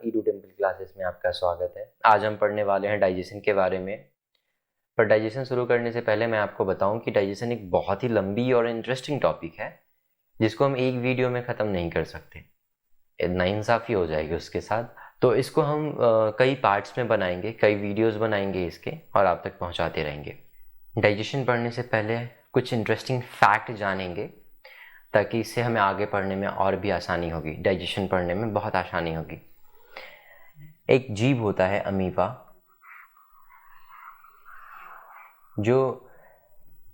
Edu temple classes में आपका स्वागत है। आज हम पढ़ने वाले हैं डाइजेशन के बारे में। पर डाइजेशन शुरू करने से पहले मैं आपको बताऊं कि डाइजेशन एक बहुत ही लंबी और इंटरेस्टिंग टॉपिक है जिसको हम एक वीडियो में ख़त्म नहीं कर सकते, नाइंसाफ़ी हो जाएगी उसके साथ। तो इसको हम कई पार्ट्स में बनाएंगे, कई वीडियोज़ बनाएंगे इसके और आप तक पहुँचाते रहेंगे। डाइजेशन पढ़ने से पहले कुछ इंटरेस्टिंग फैक्ट जानेंगे ताकि इससे हमें आगे पढ़ने में और भी आसानी होगी। डाइजेशन पढ़ने में बहुत आसानी होगी। एक जीव होता है अमीबा, जो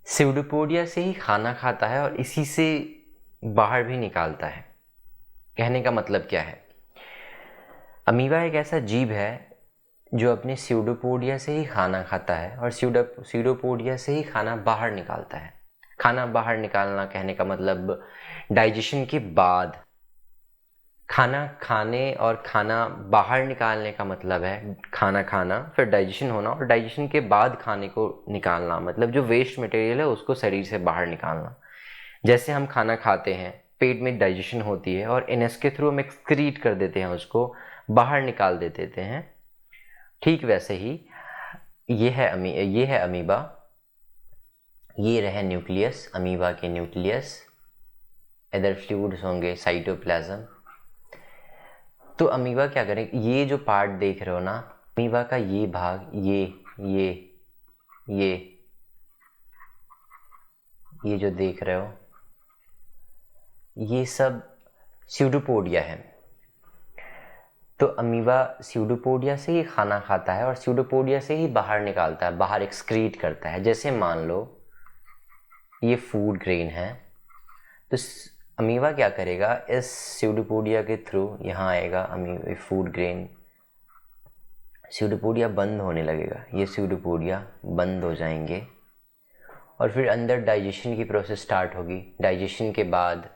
स्यूडोपोडिया से ही खाना खाता है और इसी से बाहर भी निकालता है। कहने का मतलब क्या है? अमीबा एक ऐसा जीव है जो अपने स्यूडोपोडिया से ही खाना खाता है और स्यूडोपोडिया से ही खाना बाहर निकालता है। खाना बाहर निकालना कहने का मतलब डाइजेशन के बाद खाना खाने और खाना बाहर निकालने का मतलब है खाना खाना, फिर डाइजेशन होना और डाइजेशन के बाद खाने को निकालना, मतलब जो वेस्ट मटेरियल है उसको शरीर से बाहर निकालना। जैसे हम खाना खाते हैं, पेट में डाइजेशन होती है और एनएस के थ्रू हम एक्सक्रीट कर देते हैं, उसको बाहर निकाल देते हैं। ठीक वैसे ही ये है अमीबा। ये रहे न्यूक्लियस, अमीबा के न्यूक्लियस। इधर फ्लूइड्स होंगे, साइटोप्लाज्म। तो अमीबा क्या करें, ये जो पार्ट देख रहे हो ना, अमीबा का ये भाग, ये ये ये जो देख रहे हो, ये सब स्यूडोपोडिया है। तो अमीबा स्यूडोपोडिया से ही खाना खाता है और स्यूडोपोडिया से ही बाहर निकालता है, बाहर एक्सक्रीट करता है। जैसे मान लो ये फूड ग्रेन है, तो अमीबा क्या करेगा, इस स्यूडोपोडिया के थ्रू यहाँ आएगा फूड ग्रेन। स्यूडोपोडिया बंद होने लगेगा, ये स्यूडोपोडिया बंद हो जाएंगे और फिर अंदर डाइजेशन की प्रोसेस स्टार्ट होगी। डाइजेशन के बाद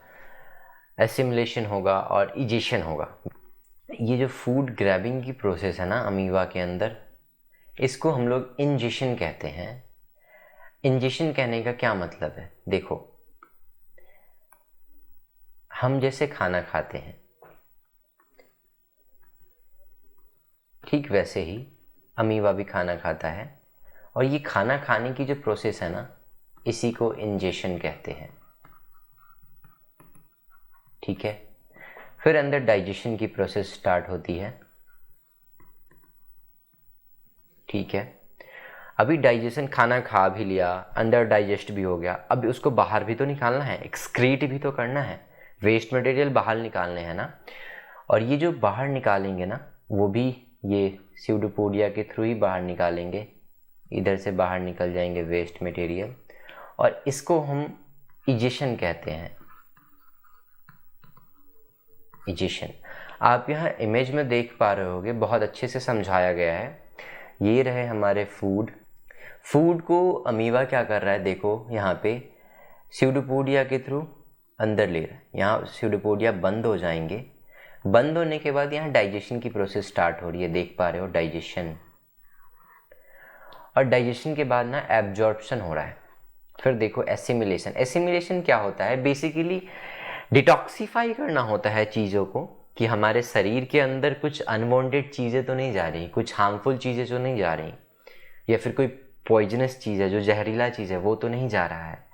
एसिमिलेशन होगा और इजेशन होगा। ये जो फूड ग्रैबिंग की प्रोसेस है ना अमीबा के अंदर, इसको हम लोग इंजेशन कहते हैं। इंजेशन कहने का क्या मतलब है? देखो, हम जैसे खाना खाते हैं, ठीक वैसे ही अमीबा भी खाना खाता है और ये खाना खाने की जो प्रोसेस है ना, इसी को इंजेशन कहते हैं। ठीक है, फिर अंदर डाइजेशन की प्रोसेस स्टार्ट होती है। ठीक है, अभी डाइजेशन, खाना खा भी लिया, अंदर डाइजेस्ट भी हो गया, अब उसको बाहर भी तो निकालना है, एक्सक्रीट भी तो करना है, वेस्ट मटेरियल बाहर निकालने हैं ना। और ये जो बाहर निकालेंगे ना, वो भी ये स्यूडोपोडिया के थ्रू ही बाहर निकालेंगे। इधर से बाहर निकल जाएंगे वेस्ट मटेरियल और इसको हम इजेशन कहते हैं। इजेशन आप यहाँ इमेज में देख पा रहे होगे, बहुत अच्छे से समझाया गया है। ये रहे हमारे फूड को अमीबा क्या कर रहा है, देखो यहाँ पे स्यूडोपोडिया के थ्रू अंदर ले रहा है। यहाँ स्यूडोपोडिया बंद हो जाएंगे, बंद होने के बाद यहाँ डाइजेशन की प्रोसेस स्टार्ट हो रही है, देख पा रहे हो डाइजेशन। और डाइजेशन के बाद ना एब्जॉर्प्शन हो रहा है। फिर देखो एसिमिलेशन। एसिमिलेशन क्या होता है? बेसिकली डिटॉक्सिफाई करना होता है चीज़ों को, कि हमारे शरीर के अंदर कुछ अनवांटेड चीज़ें तो नहीं जा रही, कुछ हार्मफुल चीज़ें तो नहीं जा रही, या फिर कोई पॉइजनस चीज़ है, जो जहरीला चीज़ है, वो तो नहीं जा रहा है।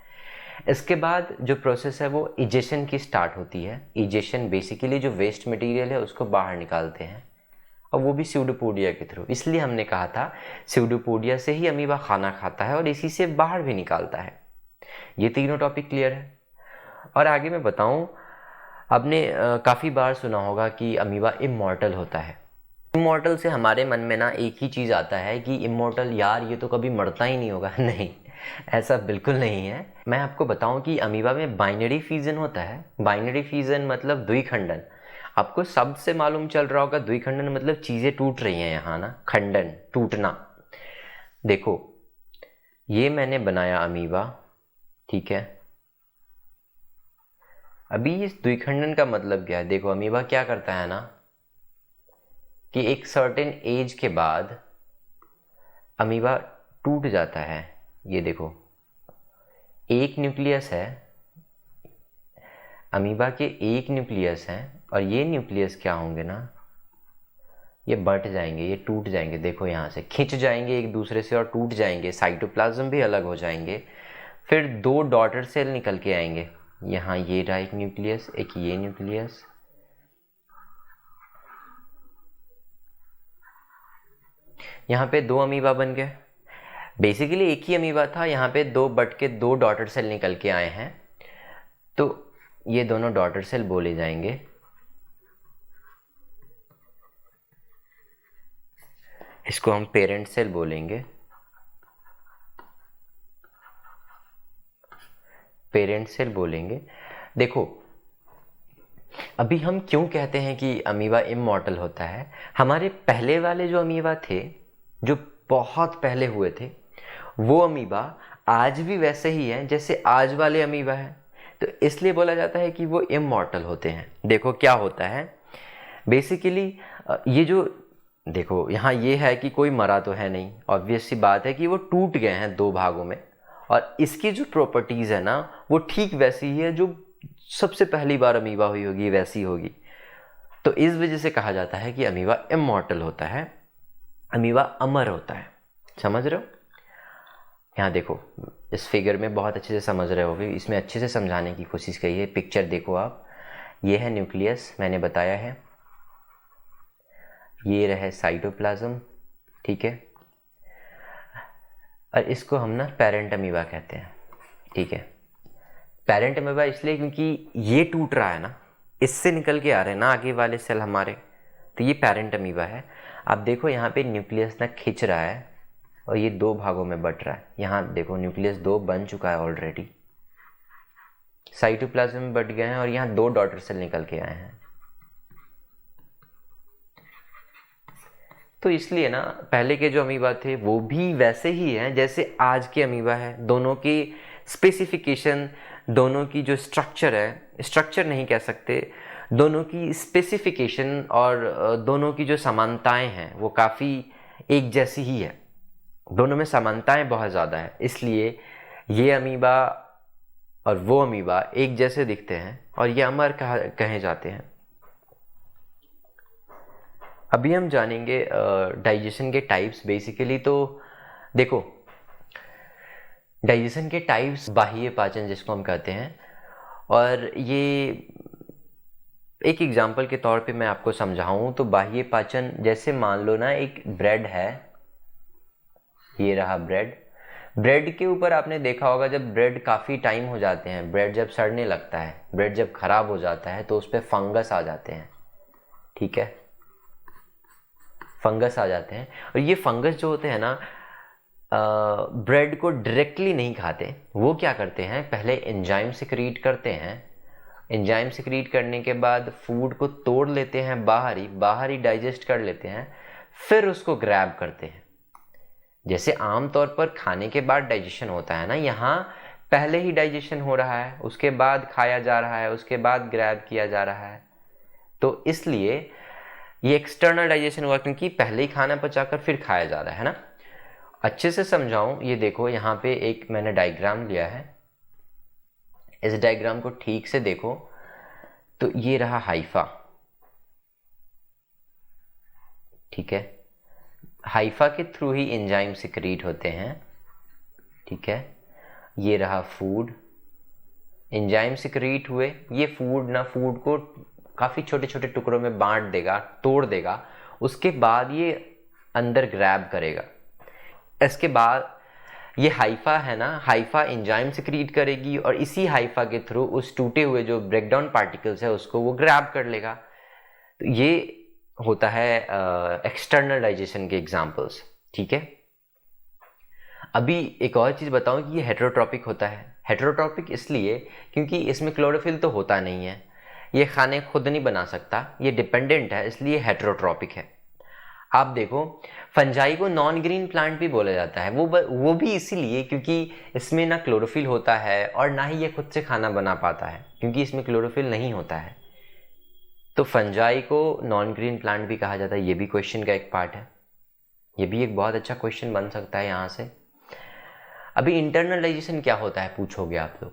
इसके बाद जो प्रोसेस है वो इजेशन की स्टार्ट होती है। इजेशन बेसिकली जो वेस्ट मटेरियल है उसको बाहर निकालते हैं और वो भी स्यूडोपोडिया के थ्रू। इसलिए हमने कहा था स्यूडोपोडिया से ही अमीबा खाना खाता है और इसी से बाहर भी निकालता है। ये तीनों टॉपिक क्लियर है। और आगे मैं बताऊं, आपने काफ़ी बार सुना होगा कि अमीबा इमॉर्टल होता है। इमॉर्टल से हमारे मन में ना एक ही चीज़ आता है कि इमॉर्टल, यार ये तो कभी मरता ही नहीं होगा। नहीं, ऐसा बिल्कुल नहीं है। मैं आपको बताऊं कि अमीबा में बाइनरी फ्यूजन होता है। बाइनरी फ्यूजन मतलब द्विखंडन। आपको शब्द से मालूम चल रहा होगा, द्विखंडन मतलब चीज़ें टूट रही हैं यहाँ ना, खंडन, टूटना। देखो, ये मैंने बनाया अमीबा, ठीक है। अभी इस द्विखंडन का मतलब क्या है? देखो, अमीबा क्या करता है ना, कि एक सर्टेन एज के बाद अमीबा टूट जाता है। ये देखो, एक न्यूक्लियस है, अमीबा के एक न्यूक्लियस है और ये न्यूक्लियस क्या होंगे ना, ये बट जाएंगे, ये टूट जाएंगे, देखो यहाँ से खिंच जाएंगे एक दूसरे से और टूट जाएंगे, साइटोप्लाज्म भी अलग हो जाएंगे। फिर 2 डॉटर सेल निकल के आएंगे, यहाँ ये रहा एक न्यूक्लियस, एक ये न्यूक्लियस, यहाँ पे 2 अमीबा बन गए। बेसिकली एक ही अमीबा था, यहाँ पे 2 बट के 2 डॉटर सेल निकल के आए हैं, तो ये दोनों डॉटर सेल बोले जाएंगे। इसको हम पेरेंट सेल बोलेंगे, पेरेंट सेल बोलेंगे। देखो अभी हम क्यों कहते हैं कि अमीबा इमॉर्टल होता है, हमारे पहले वाले जो अमीबा थे, जो बहुत पहले हुए थे, वो अमीबा आज भी वैसे ही हैं जैसे आज वाले अमीबा है, तो इसलिए बोला जाता है कि वो इमॉर्टल होते हैं। देखो क्या होता है बेसिकली, ये जो देखो यहाँ ये है कि कोई मरा तो है नहीं, ऑब्वियस सी बात है कि वो टूट गए हैं 2 भागों में, और इसकी जो प्रॉपर्टीज़ है ना वो ठीक वैसी ही है जो सबसे पहली बार अमीबा हुई होगी वैसी होगी। तो इस वजह से कहा जाता है कि अमीबा इमॉर्टल होता है, अमीबा अमर होता है। समझ रहे हो? यहाँ देखो इस फिगर में बहुत अच्छे से समझ रहे होगे, इसमें अच्छे से समझाने की कोशिश की है। पिक्चर देखो आप, ये है न्यूक्लियस, मैंने बताया है, ये रहे साइटोप्लाज्म, ठीक है, और इसको हम ना पेरेंट अमीबा कहते हैं, ठीक है। पेरेंट अमीबा इसलिए क्योंकि ये टूट रहा है ना, इससे निकल के आ रहे हैं ना आगे वाले सेल हमारे, तो ये पेरेंट अमीबा है। अब देखो यहाँ पे न्यूक्लियस ना खिंच रहा है और ये 2 भागों में बट रहा है। यहाँ देखो न्यूक्लियस 2 बन चुका है ऑलरेडी, साइटोप्लाज्म में बट गए हैं और यहाँ 2 डॉटर सेल निकल के आए हैं। तो इसलिए ना पहले के जो अमीबा थे वो भी वैसे ही हैं जैसे आज के अमीबा है। दोनों की स्पेसिफिकेशन, दोनों की जो स्ट्रक्चर है, स्ट्रक्चर नहीं कह सकते, दोनों की स्पेसिफिकेशन और दोनों की जो समानताएं हैं वो काफ़ी एक जैसी ही है। दोनों में समानताएं बहुत ज़्यादा है, इसलिए ये अमीबा और वो अमीबा एक जैसे दिखते हैं और ये अमर कहे जाते हैं। अभी हम जानेंगे डाइजेशन के टाइप्स। बेसिकली तो देखो डाइजेशन के टाइप्स, बाह्य पाचन जिसको हम कहते हैं, और ये एक एग्जांपल के तौर पे मैं आपको समझाऊं तो बाह्य पाचन जैसे मान लो ना एक ब्रेड है, ये रहा ब्रेड। ब्रेड के ऊपर आपने देखा होगा जब ब्रेड काफ़ी टाइम हो जाते हैं, ब्रेड जब सड़ने लगता है, ब्रेड जब खराब हो जाता है तो उस पर फंगस आ जाते हैं, ठीक है, फंगस आ जाते हैं। और ये फंगस जो होते हैं ना ब्रेड को डायरेक्टली नहीं खाते, वो क्या करते हैं पहले एंजाइम सिक्रीट करते हैं, एंजाइम सिक्रीट करने के बाद फूड को तोड़ लेते हैं, बाहर ही डाइजेस्ट कर लेते हैं, फिर उसको ग्रैब करते हैं। जैसे आमतौर पर खाने के बाद डाइजेशन होता है ना, यहाँ पहले ही डाइजेशन हो रहा है, उसके बाद खाया जा रहा है, उसके बाद ग्रैब किया जा रहा है, तो इसलिए ये एक्सटर्नल डाइजेशन हुआ क्योंकि पहले ही खाना पचाकर फिर खाया जा रहा है ना। अच्छे से समझाऊं, ये देखो यहाँ पे एक मैंने डायग्राम लिया है, इस डायग्राम को ठीक से देखो तो ये रहा हाइफा, ठीक है, हाइफा के थ्रू ही एंजाइम सिक्रीट होते हैं, ठीक है। ये रहा फूड, एंजाइम सिक्रीट हुए, ये फूड ना फूड को काफ़ी छोटे छोटे टुकड़ों में बांट देगा, तोड़ देगा, उसके बाद ये अंदर ग्रैब करेगा। इसके बाद ये हाइफा है ना, हाइफा एंजाइम सिक्रीट करेगी और इसी हाइफा के थ्रू उस टूटे हुए जो ब्रेकडाउन पार्टिकल्स है उसको वो ग्रैब कर लेगा। तो ये होता है एक्सटर्नल डाइजेशन के एग्जांपल्स, ठीक है। अभी एक और चीज़ बताऊं कि ये हेटेरोट्रॉपिक होता है। हेटेरोट्रॉपिक इसलिए क्योंकि इसमें क्लोरोफिल तो होता नहीं है, ये खाने खुद नहीं बना सकता, ये डिपेंडेंट है, इसलिए हेटेरोट्रॉपिक है। आप देखो फंजाई को नॉन ग्रीन प्लांट भी बोला जाता है, वो भी इसीलिए क्योंकि इसमें ना क्लोरोफिल होता है और ना ही ये खुद से खाना बना पाता है, क्योंकि इसमें क्लोरोफिल नहीं होता है। तो फंजाई को नॉन ग्रीन प्लांट भी कहा जाता है, ये भी क्वेश्चन का एक पार्ट है, ये भी एक बहुत अच्छा क्वेश्चन बन सकता है यहाँ से। अभी इंटरनल डाइजेशन क्या होता है पूछोगे आप लोग।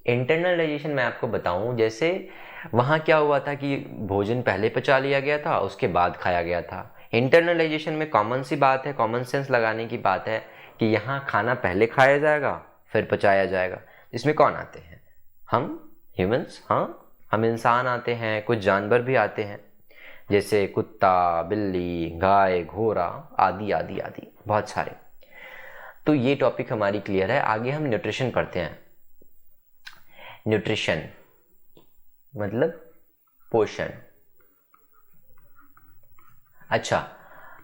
इंटरनल डाइजेशन मैं आपको बताऊं, जैसे वहाँ क्या हुआ था कि भोजन पहले पचा लिया गया था, उसके बाद खाया गया था। इंटरनलाइजेशन में कॉमन सी बात है, कॉमन सेंस लगाने की बात है कि यहाँ खाना पहले खाया जाएगा फिर पचाया जाएगा। इसमें कौन आते हैं? हम ह्यूमंस, हाँ हम इंसान आते हैं, कुछ जानवर भी आते हैं जैसे कुत्ता, बिल्ली, गाय, घोड़ा आदि आदि आदि बहुत सारे। तो ये टॉपिक हमारी क्लियर है। आगे हम न्यूट्रिशन पढ़ते हैं। न्यूट्रिशन मतलब पोषण। अच्छा,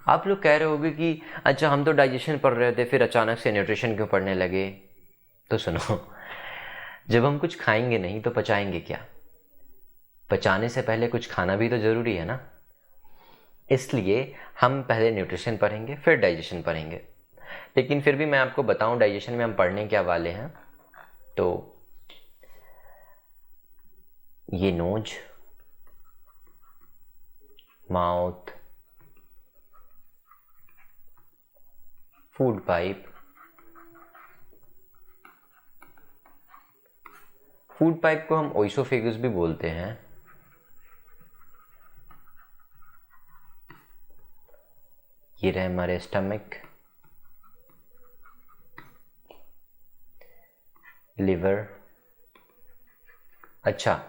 आप लोग कह रहे होंगे कि अच्छा हम तो डाइजेशन पढ़ रहे थे फिर अचानक से न्यूट्रिशन क्यों पढ़ने लगे? तो सुनो, जब हम कुछ खाएंगे नहीं तो पचाएंगे क्या? पचाने से पहले कुछ खाना भी तो जरूरी है ना। इसलिए हम पहले न्यूट्रिशन पढ़ेंगे फिर डाइजेशन पढ़ेंगे। लेकिन फिर भी मैं आपको बताऊं डाइजेशन में हम पढ़ने क्या वाले हैं। तो ये nose, mouth, food pipe, food pipe को हम ओइसोफेगस भी बोलते हैं। ये रहे हमारे स्टमक, लिवर। अच्छा,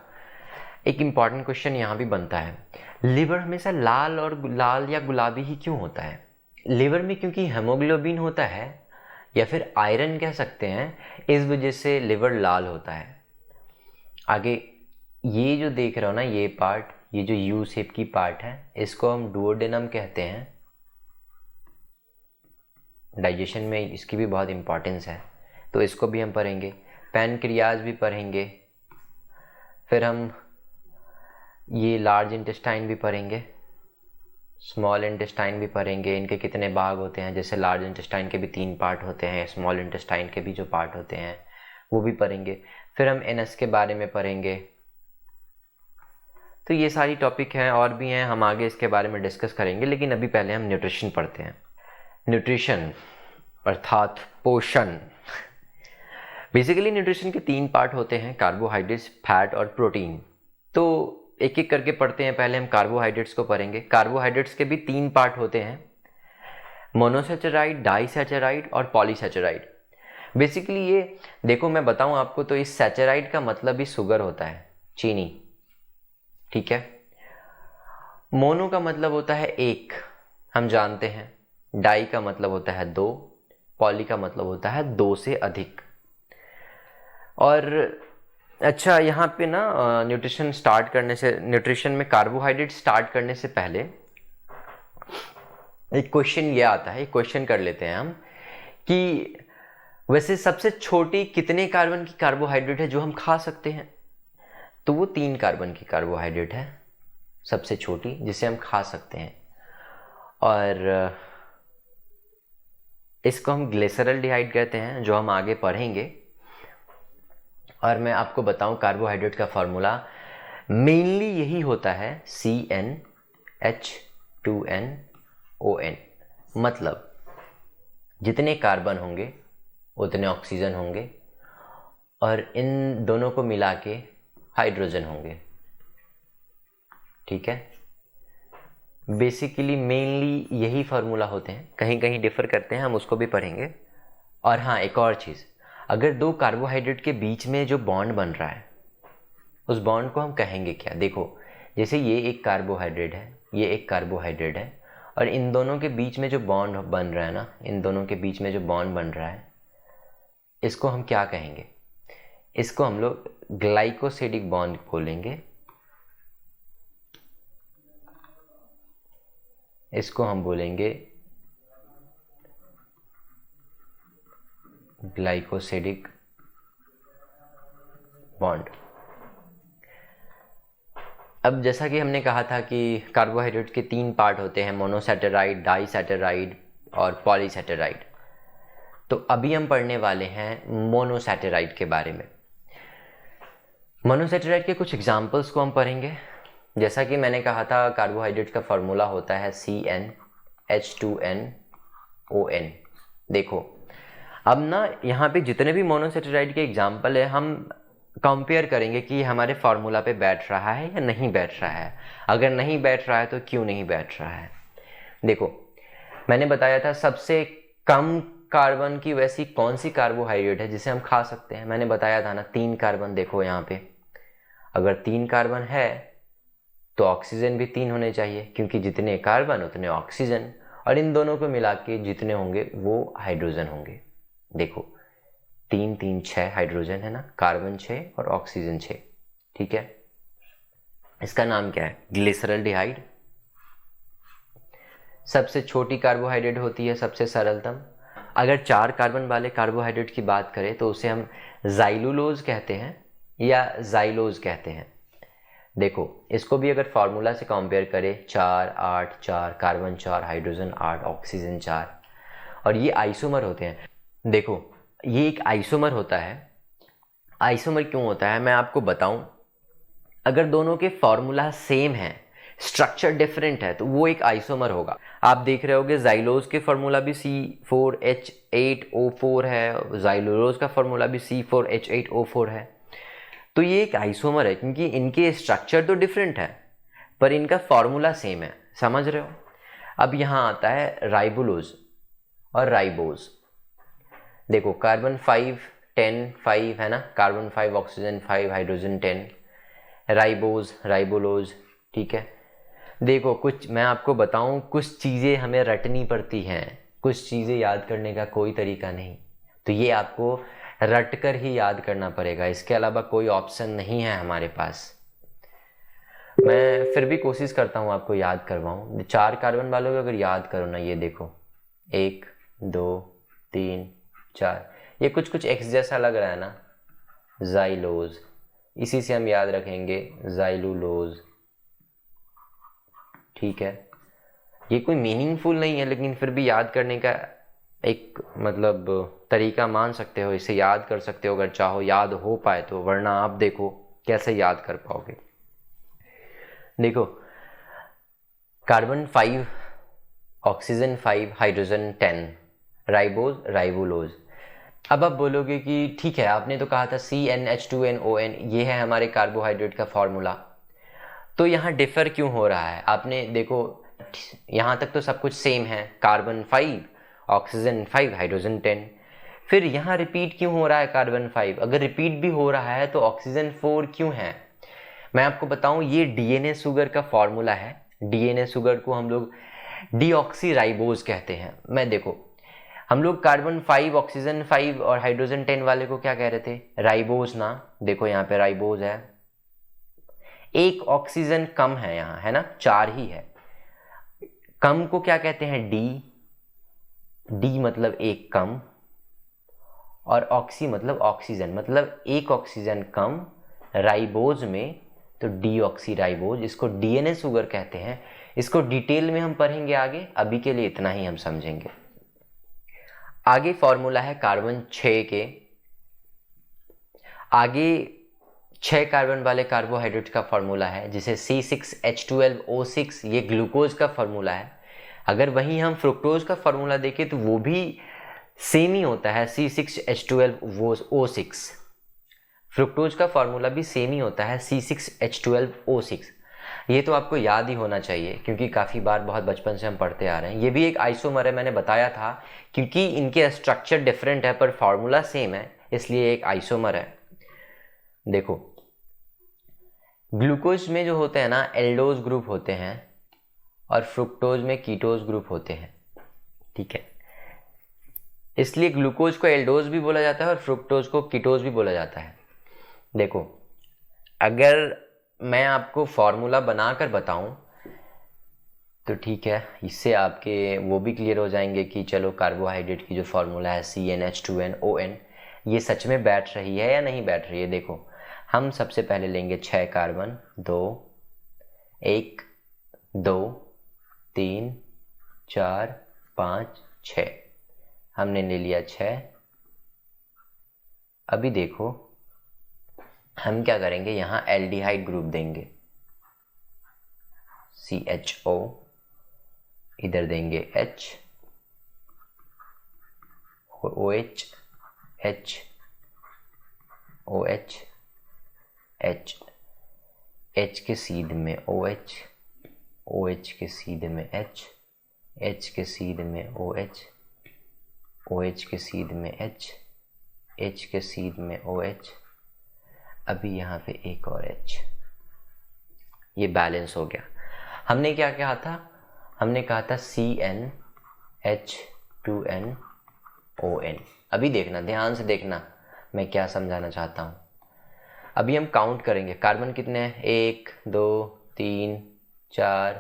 एक इंपॉर्टेंट क्वेश्चन यहां भी बनता है, लिवर हमेशा लाल या गुलाबी ही क्यों होता है? लिवर में क्योंकि हेमोग्लोबिन होता है या फिर आयरन कह सकते हैं, इस वजह से लिवर लाल होता है। आगे ये जो देख रहे हो ना ये पार्ट, ये जो यू शेप की पार्ट है, इसको हम डुओडेनम कहते हैं। डाइजेशन में इसकी भी बहुत इंपॉर्टेंस है, तो इसको भी हम पढ़ेंगे। पैनक्रियाज भी पढ़ेंगे। फिर हम ये लार्ज इंटेस्टाइन भी पढ़ेंगे, स्मॉल इंटेस्टाइन भी पढ़ेंगे। इनके कितने भाग होते हैं, जैसे लार्ज इंटेस्टाइन के भी 3 पार्ट होते हैं, स्मॉल इंटेस्टाइन के भी जो पार्ट होते हैं वो भी पढ़ेंगे। फिर हम एनएस के बारे में पढ़ेंगे। तो ये सारी टॉपिक हैं, और भी हैं, हम आगे इसके बारे में डिस्कस करेंगे। लेकिन अभी पहले हम न्यूट्रिशन पढ़ते हैं। न्यूट्रिशन अर्थात पोषण। बेसिकली न्यूट्रिशन के 3 पार्ट होते हैं, कार्बोहाइड्रेट्स, फैट और प्रोटीन। तो एक एक करके पढ़ते हैं। पहले हम कार्बोहाइड्रेट्स को पढ़ेंगे। कार्बोहाइड्रेट्स के भी 3 पार्ट होते हैं, मोनोसैचराइड, डाइसैचराइड और पॉलीसैचराइड। बेसिकली ये देखो, मैं बताऊं आपको तो इस सैचराइड का मतलब ही शुगर होता है, चीनी, ठीक है। मोनो का मतलब होता है 1, हम जानते हैं। डाई का मतलब होता है 2, पॉली का मतलब होता है 2 से अधिक। और अच्छा, यहाँ पे ना न्यूट्रिशन में कार्बोहाइड्रेट स्टार्ट करने से पहले एक क्वेश्चन ये आता है, एक क्वेश्चन कर लेते हैं हम कि वैसे सबसे छोटी कितने कार्बन की कार्बोहाइड्रेट है जो हम खा सकते हैं? तो वो 3 कार्बन की कार्बोहाइड्रेट है सबसे छोटी, जिसे हम खा सकते हैं। और इसको हम ग्लिसरॉल्डिहाइड कहते हैं, जो हम आगे पढ़ेंगे। और मैं आपको बताऊं कार्बोहाइड्रेट का फॉर्मूला मेनली यही होता है, CnH2nOn। मतलब जितने कार्बन होंगे उतने ऑक्सीजन होंगे, और इन दोनों को मिला के हाइड्रोजन होंगे, ठीक है। बेसिकली मेनली यही फार्मूला होते हैं, कहीं कहीं डिफर करते हैं, हम उसको भी पढ़ेंगे। और हाँ, एक और चीज़, अगर 2 कार्बोहाइड्रेट के बीच में जो बॉन्ड बन रहा है उस बॉन्ड को हम कहेंगे क्या? देखो, जैसे ये एक कार्बोहाइड्रेट है, ये एक कार्बोहाइड्रेट है, और इन दोनों के बीच में जो बॉन्ड बन रहा है ना, इन दोनों के बीच में जो बॉन्ड बन रहा है, इसको हम क्या कहेंगे? इसको हम लोग ग्लाइकोसिडिक बॉन्ड बोलेंगे। इसको हम बोलेंगे ग्लाइकोसिडिक बॉन्ड। अब जैसा कि हमने कहा था कि कार्बोहाइड्रेट के 3 पार्ट होते हैं, मोनोसैचराइड, डाइसैचराइड और पॉलीसैचराइड। तो अभी हम पढ़ने वाले हैं मोनोसैचराइड के बारे में। मोनोसैचराइड के कुछ एग्जाम्पल्स को हम पढ़ेंगे। जैसा कि मैंने कहा था, कार्बोहाइड्रेट का फॉर्मूला होता है CnH2nOn। देखो, अब ना यहाँ पे जितने भी मोनोसैचराइड के एग्जाम्पल है, हम कंपेयर करेंगे कि हमारे फार्मूला पे बैठ रहा है या नहीं बैठ रहा है। अगर नहीं बैठ रहा है तो क्यों नहीं बैठ रहा है। देखो मैंने बताया था सबसे कम कार्बन की वैसी कौन सी कार्बोहाइड्रेट है जिसे हम खा सकते हैं, मैंने बताया था ना 3 कार्बन। देखो यहाँ पे अगर 3 कार्बन है तो ऑक्सीजन भी 3 होने चाहिए, क्योंकि जितने कार्बन उतने ऑक्सीजन, और इन दोनों को मिला के जितने होंगे वो हाइड्रोजन होंगे। देखो 3 3 6 हाइड्रोजन है ना, कार्बन 6 और ऑक्सीजन 6। ठीक है, इसका नाम क्या है? ग्लिसरल्डिहाइड। सबसे छोटी कार्बोहाइड्रेट होती है, सबसे सरलतम। अगर 4 कार्बन वाले कार्बोहाइड्रेट की बात करें तो उसे हम जाइलुलोज कहते हैं या जाइलोज कहते हैं। देखो इसको भी अगर फॉर्मूला से कंपेयर करें, 4 8 4 कार्बन 4 हाइड्रोजन 8 ऑक्सीजन 4, और ये आइसोमर होते हैं। देखो ये एक आइसोमर होता है। आइसोमर क्यों होता है मैं आपको बताऊं। अगर दोनों के फॉर्मूला सेम है, स्ट्रक्चर डिफरेंट है, तो वो एक आइसोमर होगा। आप देख रहे होगे जाइलोज के फॉर्मूला भी C4H8O4 है, जाइलोज का फॉर्मूला भी C4H8O4 है। तो ये एक आइसोमर है क्योंकि इनके स्ट्रक्चर तो डिफरेंट है पर इनका फॉर्मूला सेम है। समझ रहे हो? अब यहाँ आता है राइबोलोज और राइबोज। देखो कार्बन 5 10 5 है ना, कार्बन 5 ऑक्सीजन 5 हाइड्रोजन 10, राइबोज राइबोलोज। ठीक है, देखो कुछ मैं आपको बताऊं, कुछ चीज़ें हमें रटनी पड़ती हैं, कुछ चीज़ें याद करने का कोई तरीका नहीं, तो ये आपको रट कर ही याद करना पड़ेगा, इसके अलावा कोई ऑप्शन नहीं है हमारे पास। मैं फिर भी कोशिश करता हूँ आपको याद करवाऊँ। 4 कार्बन वालों को अगर याद करो ना, ये देखो 1 2 3 4, ये कुछ कुछ एक्स जैसा लग रहा है ना, जाइलोज, इसी से हम याद रखेंगे जाइलुलोज। ठीक है, ये कोई मीनिंगफुल नहीं है लेकिन फिर भी याद करने का एक मतलब तरीका मान सकते हो, इसे याद कर सकते हो अगर चाहो, याद हो पाए तो, वरना आप देखो कैसे याद कर पाओगे। देखो कार्बन 5 ऑक्सीजन 5 हाइड्रोजन 10, राइबोज राइबोलोज। अब आप बोलोगे कि ठीक है आपने तो कहा था CnH2nOn, ये है हमारे कार्बोहाइड्रेट का फॉर्मूला, तो यहाँ डिफर क्यों हो रहा है? आपने देखो यहाँ तक तो सब कुछ सेम है, कार्बन 5 ऑक्सीजन 5 हाइड्रोजन 10, फिर यहाँ रिपीट क्यों हो रहा है कार्बन 5? अगर रिपीट भी हो रहा है तो ऑक्सीजन 4 क्यों है? मैं आपको बताऊं, ये डीएनए शुगर का फॉर्मूला है। डीएनए शुगर को हम लोग डीऑक्सीराइबोज कहते हैं। मैं देखो हम लोग कार्बन 5 ऑक्सीजन 5 और हाइड्रोजन 10 वाले को क्या कह रहे थे? राइबोज ना। देखो यहाँ पे राइबोज है, एक ऑक्सीजन कम है यहाँ, है ना, 4 ही है। कम को क्या कहते हैं? डी। डी मतलब एक कम, और ऑक्सी मतलब ऑक्सीजन, मतलब एक ऑक्सीजन कम राइबोज में, तो डीऑक्सीराइबोज, इसको डीएनए शुगर कहते हैं। इसको डिटेल में हम पढ़ेंगे आगे, अभी के लिए इतना ही हम समझेंगे। आगे फॉर्मूला है कार्बन 6 के, आगे 6 कार्बन वाले कार्बोहाइड्रेट का फॉर्मूला है जिसे C6H12O6, ये ग्लूकोज का फॉर्मूला है। अगर वहीं हम फ्रुक्टोज का फॉर्मूला देखें तो वो भी सेम ही होता है, C6H12O6। फ्रुक्टोज का फॉर्मूला भी सेम ही होता है, C6H12O6। ये तो आपको याद ही होना चाहिए क्योंकि काफ़ी बार बहुत बचपन से हम पढ़ते आ रहे हैं। ये भी एक आइसोमर है, मैंने बताया था, क्योंकि इनके स्ट्रक्चर डिफरेंट है पर फॉर्मूला सेम है, इसलिए एक आइसोमर है। देखो ग्लूकोज में जो होते हैं ना, एल्डोज ग्रुप होते हैं, और फ्रुक्टोज में कीटोज ग्रुप होते हैं। ठीक है, इसलिए ग्लूकोज को एल्डोज भी बोला जाता है और फ्रुक्टोज को कीटोज भी बोला जाता है। देखो अगर मैं आपको फॉर्मूला बनाकर बताऊं तो ठीक है, इससे आपके वो भी क्लियर हो जाएंगे कि चलो कार्बोहाइड्रेट की जो फॉर्मूला है CnH2nOn, ये सच में बैठ रही है या नहीं बैठ रही है। देखो हम सबसे पहले लेंगे 6 कार्बन, 2 1 2 3 4 5 6, हमने ले लिया 6। अभी देखो हम क्या करेंगे, यहाँ एल्डिहाइड ग्रुप देंगे, CHO, इधर देंगे H, OH, H, OH, H, H के सीध में OH, OH के सीधे में H, H के सीध में OH, OH के सीध में H, H के सीध में OH, अभी यहाँ पे एक और H। ये बैलेंस हो गया। हमने क्या कहा था? हमने कहा था CnH2nOn। अभी देखना, ध्यान से देखना मैं क्या समझाना चाहता हूँ। अभी हम काउंट करेंगे, कार्बन कितने हैं? 1 2 3 4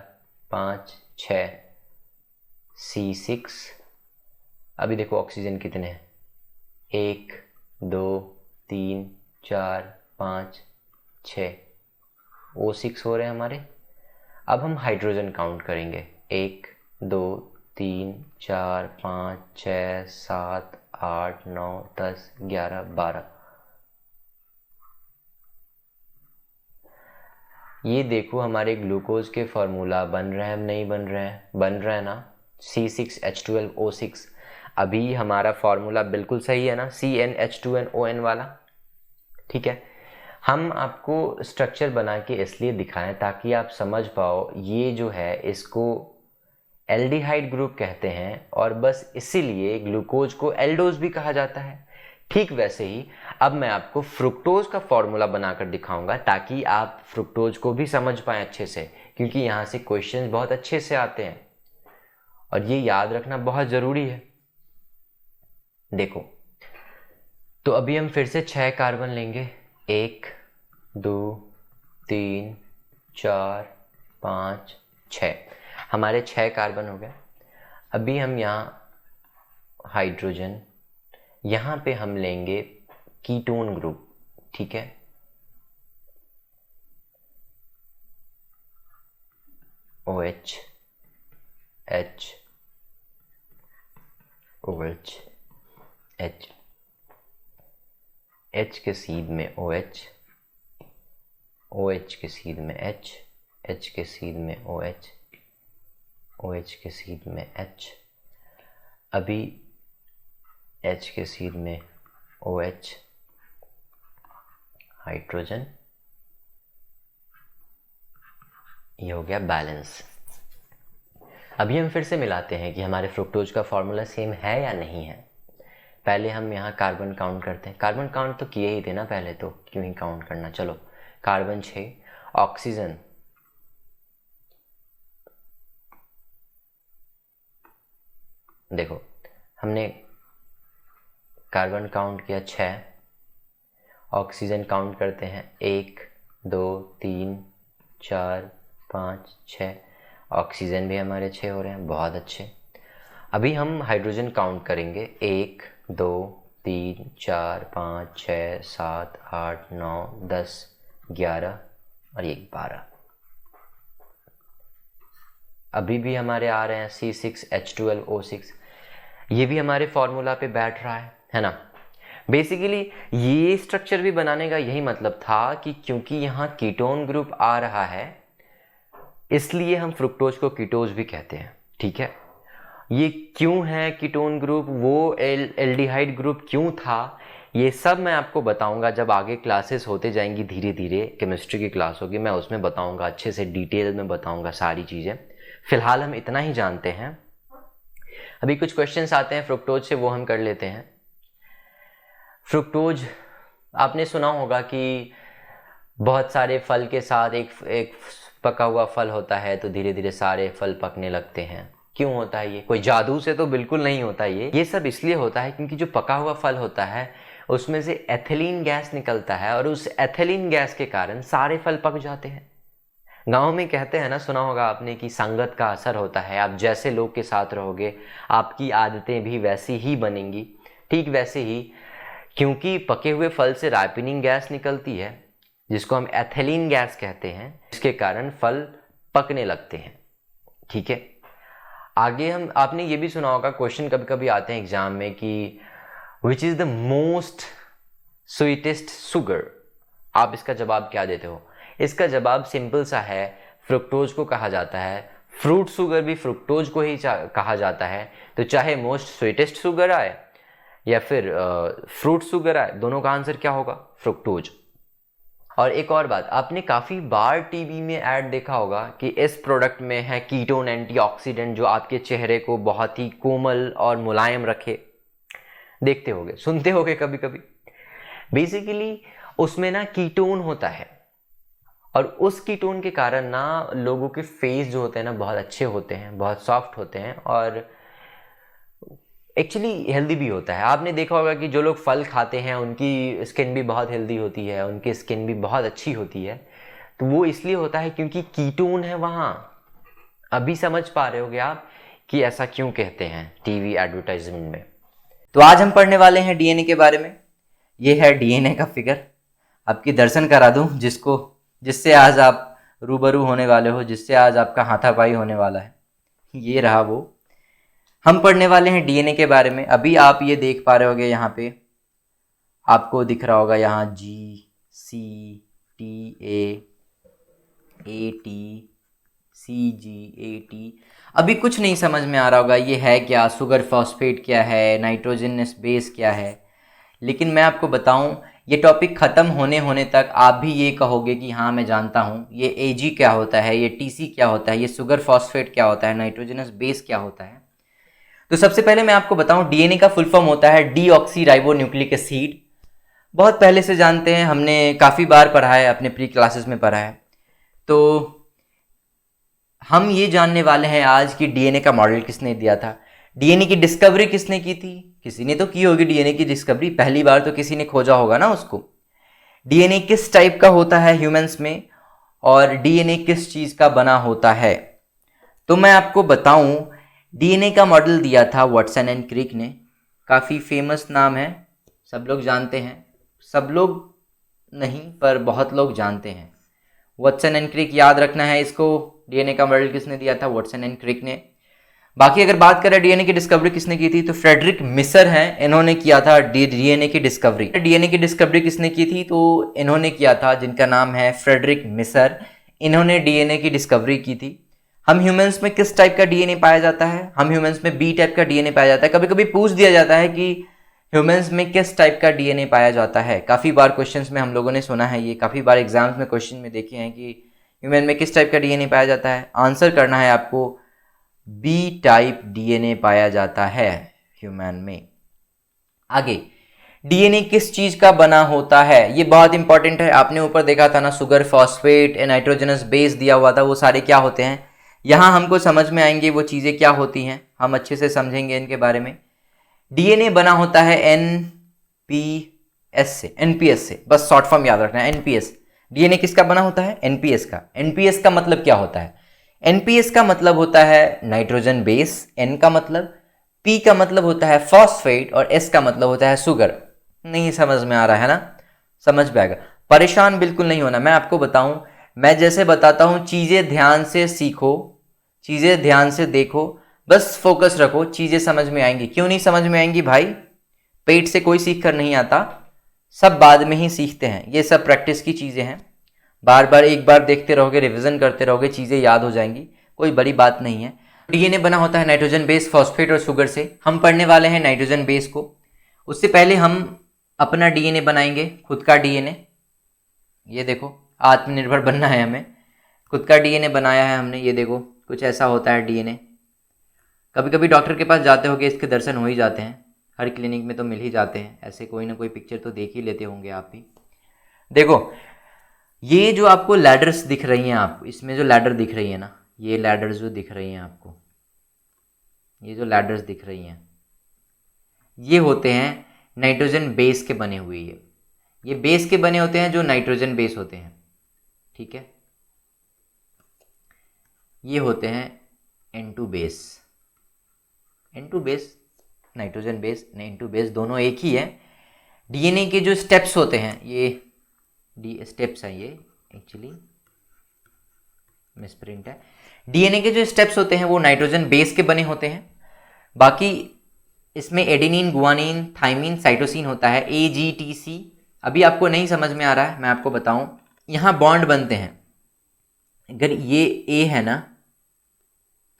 5 6, C6। अभी देखो ऑक्सीजन कितने हैं? 1 2 3 4 5 6, O6 हो रहे हैं हमारे। अब हम हाइड्रोजन काउंट करेंगे, 1 2 3 4 5 6 7 8 9 10 11 12। ये देखो हमारे ग्लूकोज के फॉर्मूला बन रहे हैं, नहीं बन रहे हैं? बन रहे हैं ना, C6H12O6। अभी हमारा फॉर्मूला बिल्कुल सही है ना, CnH2nOn वाला। ठीक है, हम आपको स्ट्रक्चर बना के इसलिए दिखाएं ताकि आप समझ पाओ। ये जो है इसको एल्डिहाइड ग्रुप कहते हैं और बस इसीलिए ग्लूकोज को एल्डोज भी कहा जाता है। ठीक वैसे ही अब मैं आपको फ्रुक्टोज का फॉर्मूला बनाकर दिखाऊंगा ताकि आप फ्रुक्टोज को भी समझ पाएं अच्छे से, क्योंकि यहाँ से क्वेश्चंस बहुत अच्छे से आते हैं और ये याद रखना बहुत ज़रूरी है। देखो, तो अभी हम फिर से 6 कार्बन लेंगे, 1 2 3 4 5 6, हमारे 6 कार्बन हो गए। अभी हम यहाँ हाइड्रोजन, यहाँ पे हम लेंगे कीटोन ग्रुप। ठीक है, OH H OH H, H के सीध में OH, OH के सीध में H, H के सीध में OH, OH के सीध में H, अभी H के सीध में OH, हाइड्रोजन। ये हो गया बैलेंस। अभी हम फिर से मिलाते हैं कि हमारे फ्रुक्टोज का फॉर्मूला सेम है या नहीं है। पहले हम यहाँ कार्बन काउंट करते हैं। कार्बन काउंट तो किए ही थे ना पहले, तो क्यों ही काउंट करना। चलो, कार्बन 6, ऑक्सीजन देखो हमने कार्बन काउंट किया 6, ऑक्सीजन काउंट करते हैं 1 2 3 4 5 6, ऑक्सीजन भी हमारे 6 हो रहे हैं, बहुत अच्छे। अभी हम हाइड्रोजन काउंट करेंगे, 1 2 3 4 5 6 7 8 9 10 11 और ये 12। अभी भी हमारे आ रहे हैं C6H12O6, ये भी हमारे फॉर्मूला पे बैठ रहा है ना। बेसिकली ये स्ट्रक्चर भी बनाने का यही मतलब था कि क्योंकि यहाँ कीटोन ग्रुप आ रहा है इसलिए हम फ्रुक्टोज को कीटोज भी कहते हैं। ठीक है, ये क्यों है कीटोन ग्रुप, वो एल्डिहाइड ग्रुप क्यों था, ये सब मैं आपको बताऊंगा जब आगे क्लासेस होते जाएंगी। धीरे धीरे केमिस्ट्री की क्लास होगी, मैं उसमें बताऊंगा, अच्छे से डिटेल में बताऊंगा सारी चीज़ें। फिलहाल हम इतना ही जानते हैं। अभी कुछ क्वेश्चंस आते हैं फ्रुक्टोज से, वो हम कर लेते हैं। फ्रुक्टोज आपने सुना होगा कि बहुत सारे फल के साथ एक पका हुआ फल होता है तो धीरे धीरे सारे फल पकने लगते हैं। क्यों होता है ये? कोई जादू से तो बिल्कुल नहीं होता ये सब इसलिए होता है क्योंकि जो पका हुआ फल होता है उसमें से एथिलीन गैस निकलता है और उस एथिलीन गैस के कारण सारे फल पक जाते हैं। गांव में कहते हैं ना, सुना होगा आपने कि संगत का असर होता है। आप जैसे लोग के साथ रहोगे आपकी आदतें भी वैसी ही बनेंगी। ठीक वैसे ही क्योंकि पके हुए फल से राइपनिंग गैस निकलती है जिसको हम एथिलीन गैस कहते हैं, इसके कारण फल पकने लगते हैं। ठीक है, आगे हम आपने ये भी सुना होगा, क्वेश्चन कभी कभी आते हैं एग्जाम में कि which is the most sweetest sugar. आप इसका जवाब क्या देते हो? इसका जवाब सिंपल सा है, फ्रुक्टोज को कहा जाता है। फ्रूट शुगर भी फ्रुक्टोज को ही कहा जाता है। तो चाहे मोस्ट स्वीटेस्ट शुगर आए या फिर फ्रूट शुगर आए, दोनों का आंसर क्या होगा? फ्रुक्टोज। और एक और बात, आपने काफ़ी बार टीवी में ऐड देखा होगा कि इस प्रोडक्ट में है कीटोन एंटीऑक्सीडेंट जो आपके चेहरे को बहुत ही कोमल और मुलायम रखे। देखते होगे, सुनते होगे कभी कभी। बेसिकली उसमें ना कीटोन होता है, और उस कीटोन के कारण ना लोगों के फेस जो होते हैं ना बहुत अच्छे होते हैं, बहुत सॉफ्ट होते हैं, और एक्चुअली हेल्दी भी होता है। आपने देखा होगा कि जो लोग फल खाते हैं उनकी स्किन भी बहुत हेल्दी होती है, उनकी स्किन भी बहुत अच्छी होती है। तो वो इसलिए होता है क्योंकि कीटोन है वहाँ। अभी समझ पा रहे होगे आप कि ऐसा क्यों कहते हैं टीवी एडवर्टाइजमेंट में। तो आज हम पढ़ने वाले हैं डीएनए के बारे में। ये है डीएनए का फिगर, आपकी दर्शन करा दूं जिससे आज आप रूबरू होने वाले हो, जिससे आज आपका हाथापाई होने वाला है। ये रहा वो। हम पढ़ने वाले हैं डीएनए के बारे में। अभी आप ये देख पा रहे होगे, यहाँ पे आपको दिख रहा होगा, यहाँ GCTA, AT, CGAT। अभी कुछ नहीं समझ में आ रहा होगा ये है क्या, शुगर फॉस्फेट क्या है, नाइट्रोजनस बेस क्या है। लेकिन मैं आपको बताऊं, ये टॉपिक ख़त्म होने होने तक आप भी ये कहोगे कि हाँ मैं जानता हूँ ये AG क्या होता है, ये TC क्या होता है, ये शुगर फॉस्फेट क्या होता है, नाइट्रोजनस बेस क्या होता है। तो सबसे पहले मैं आपको बताऊं, डीएनए का फुल फॉर्म होता है डीऑक्सी राइबो न्यूक्लिक एसिड। बहुत पहले से जानते हैं, हमने काफ़ी बार पढ़ा है, अपने प्री क्लासेस में पढ़ा है। तो हम ये जानने वाले हैं आज कि डीएनए का मॉडल किसने दिया था, डीएनए की डिस्कवरी किसने की थी। किसी ने तो की होगी डीएनए की डिस्कवरी, पहली बार तो किसी ने खोजा होगा ना उसको। डीएनए किस टाइप का होता है ह्यूमंस में, और डीएनए किस चीज़ का बना होता है। तो मैं आपको बताऊं, डीएनए का मॉडल दिया था वाटसन एंड क्रिक ने। काफ़ी फेमस नाम है, सब लोग जानते हैं, सब लोग नहीं पर बहुत लोग जानते हैं। वाटसन एंड क्रिक याद रखना है इसको। डीएनए का मॉडल किसने दिया था, वाटसन एंड क्रिक ने। बाकी अगर बात करें डीएनए की डिस्कवरी किसने की थी, तो फ्रेडरिक मिसर हैं, इन्होंने किया था डीएनए की डिस्कवरी। डीएनए की डिस्कवरी किसने की थी, तो इन्होंने किया था, जिनका नाम है फ्रेडरिक मिसर। इन्होंने डीएनए की डिस्कवरी की थी। हम ह्यूमंस में किस टाइप का डीएनए पाया जाता है, हम ह्यूमंस में बी टाइप का डीएनए पाया जाता है। कभी कभी पूछ दिया जाता है कि ह्यूमंस में किस टाइप का डीएनए पाया जाता है। काफ़ी बार क्वेश्चंस में हम लोगों ने सुना है, ये काफ़ी बार एग्जाम्स में क्वेश्चन में देखे हैं कि ह्यूमन में किस टाइप का डीएनए पाया जाता है। आंसर करना है आपको, बी टाइप डीएनए पाया जाता है ह्यूमन में। आगे, डीएनए किस चीज का बना होता है, ये बहुत इंपॉर्टेंट है। आपने ऊपर देखा था ना, शुगर फॉस्फेट नाइट्रोजनस बेस दिया हुआ था, वो सारे क्या होते हैं। यहां हमको समझ में आएंगे वो चीजें क्या होती हैं, हम अच्छे से समझेंगे इनके बारे में। डीएनए बना होता है एनपीएस से, बस शॉर्ट फॉर्म याद रखना है, एनपीएस। डीएनए किसका बना होता है, एनपीएस का। एनपीएस का मतलब क्या होता है, एनपीएस का मतलब होता है नाइट्रोजन बेस, एन का मतलब, पी का मतलब होता है फॉस्फेट, और एस का मतलब होता है शुगर। नहीं समझ में आ रहा है ना, समझ में आएगा, परेशान बिल्कुल नहीं होना। मैं आपको बताऊं, मैं जैसे बताता हूं चीजें ध्यान से सीखो, चीजें ध्यान से देखो, बस फोकस रखो, चीजें समझ में आएंगी। क्यों नहीं समझ में आएंगी भाई, पेट से कोई सीख कर नहीं आता, सब बाद में ही सीखते हैं। ये सब प्रैक्टिस की चीजें हैं, बार बार एक बार देखते रहोगे, रिवीजन करते रहोगे, चीजें याद हो जाएंगी, कोई बड़ी बात नहीं है। डीएनए बना होता है नाइट्रोजन बेस, फॉस्फेट और शुगर से। हम पढ़ने वाले हैं नाइट्रोजन बेस को। उससे पहले हम अपना डीएनए बनाएंगे, खुद का डीएनए। ये देखो, आत्मनिर्भर बनना है हमें, खुद का डीएनए बनाया है हमने। ये देखो, कुछ ऐसा होता है डीएनए। कभी कभी डॉक्टर के पास जाते होंगे, इसके दर्शन हो ही जाते हैं, हर क्लिनिक में तो मिल ही जाते हैं, ऐसे कोई ना कोई पिक्चर तो देख ही लेते होंगे आप भी। देखो, ये जो आपको लैडर्स दिख रही हैं, आप इसमें जो लैडर दिख रही है ना, ये लैडर्स जो दिख रही हैं आपको, ये जो लैडर्स दिख रही हैं, ये होते हैं नाइट्रोजन बेस के बने हुए। ये बेस के बने होते हैं जो नाइट्रोजन बेस होते हैं, ठीक है। ये होते हैं N2 base. N2 base, nitrogen base, N2 base दोनों एक ही है। डीएनए के जो स्टेप्स होते हैं, ये डी स्टेप्स हैं, ये एक्चुअली मिसप्रिंट है। डीएनए के जो स्टेप्स होते हैं वो नाइट्रोजन बेस के बने होते हैं। बाकी इसमें एडेनिन, गुआनिन, थाइमिन, साइटोसिन होता है, AGTC। अभी आपको नहीं समझ में आ रहा है, मैं आपको बताऊं, यहाँ बॉन्ड बनते हैं। अगर ये A है ना,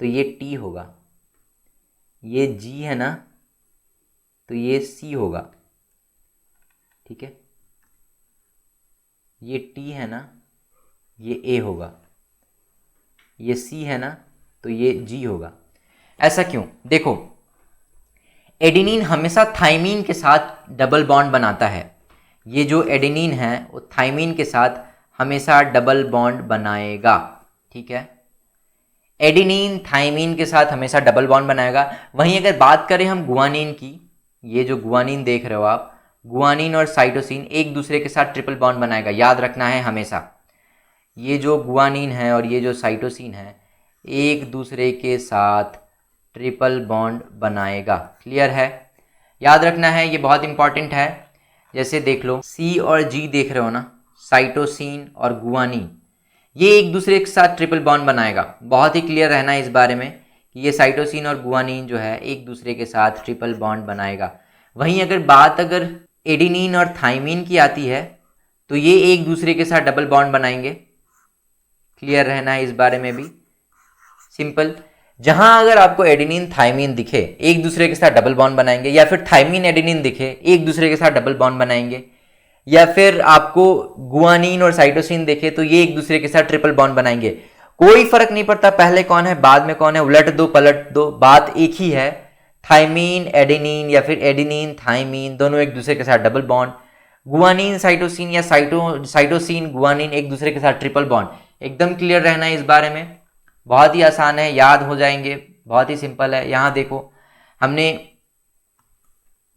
तो ये T होगा, ये G है ना, तो ये C होगा, ठीक है। ये T है ना, ये A होगा, ये C है ना, तो ये G होगा। ऐसा क्यों? देखो, एडेनिन हमेशा थाइमीन के साथ डबल बॉन्ड बनाता है। ये जो एडेनिन है वो थाइमीन के साथ हमेशा डबल बॉन्ड बनाएगा, ठीक है। एडेनिन थाइमीन के साथ हमेशा डबल बॉन्ड बनाएगा। वहीं अगर बात करें हम गुआनिन की, ये जो गुआनिन देख रहे हो आप, गुआनिन और साइटोसिन एक दूसरे के साथ ट्रिपल बॉन्ड बनाएगा, याद रखना है हमेशा। ये जो गुआनिन है और ये जो साइटोसिन है एक दूसरे के साथ ट्रिपल बॉन्ड बनाएगा, क्लियर है। याद रखना है, ये बहुत इंपॉर्टेंट है। जैसे देख लो C और G देख रहे हो ना, साइटोसिन और गुआनिन, ये एक दूसरे के साथ ट्रिपल बॉन्ड बनाएगा। बहुत ही क्लियर रहना है इस बारे में कि ये साइटोसिन और गुआनिन जो है एक दूसरे के साथ ट्रिपल बॉन्ड बनाएगा। वहीं अगर बात एडेनिन और थाइमीन की आती है तो ये एक दूसरे के साथ डबल बॉन्ड बनाएंगे, क्लियर रहना है इस बारे में भी। सिंपल, जहां अगर आपको एडेनिन थाइमीन दिखे एक दूसरे के साथ डबल बॉन्ड बनाएंगे, या फिर थाइमीन एडेनिन दिखे एक दूसरे के साथ डबल बॉन्ड बनाएंगे, या फिर आपको गुआनिन और साइटोसिन देखे तो ये एक दूसरे के साथ ट्रिपल बॉन्ड बनाएंगे। कोई फर्क नहीं पड़ता पहले कौन है बाद में कौन है, उलट दो पलट दो, बात एक ही है। थाइमीन एडेनिन या फिर एडेनिन थाइमीन दोनों एक दूसरे के साथ डबल बॉन्ड, गुआनिन साइटोसिन या साइटोसिन गुआनिन एक दूसरे के साथ ट्रिपल बॉन्ड। एकदम क्लियर रहना है इस बारे में, बहुत ही आसान है, याद हो जाएंगे, बहुत ही सिंपल है। यहाँ देखो हमने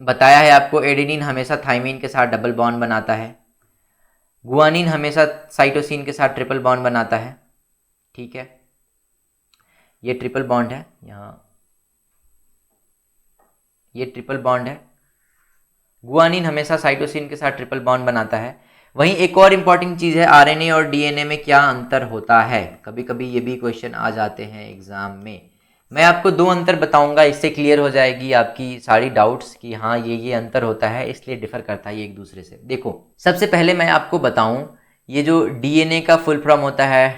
बताया है आपको, एडेनिन हमेशा थाइमीन के साथ डबल बॉन्ड बनाता है, गुआनिन हमेशा साइटोसिन के साथ ट्रिपल बॉन्ड बनाता है, ठीक है। ये ट्रिपल बॉन्ड है, यहाँ ये ट्रिपल बॉन्ड है। गुआनिन हमेशा साइटोसिन के साथ ट्रिपल बॉन्ड बनाता है। वहीं एक और इंपॉर्टेंट चीज़ है, आरएनए और डीएनए में क्या अंतर होता है। कभी कभी ये भी क्वेश्चन आ जाते हैं एग्जाम में। मैं आपको दो अंतर बताऊंगा, इससे क्लियर हो जाएगी आपकी सारी डाउट्स कि हाँ ये अंतर होता है, इसलिए डिफर करता है ये एक दूसरे से। देखो सबसे पहले मैं आपको बताऊं, ये जो डीएनए का फुल फॉर्म होता है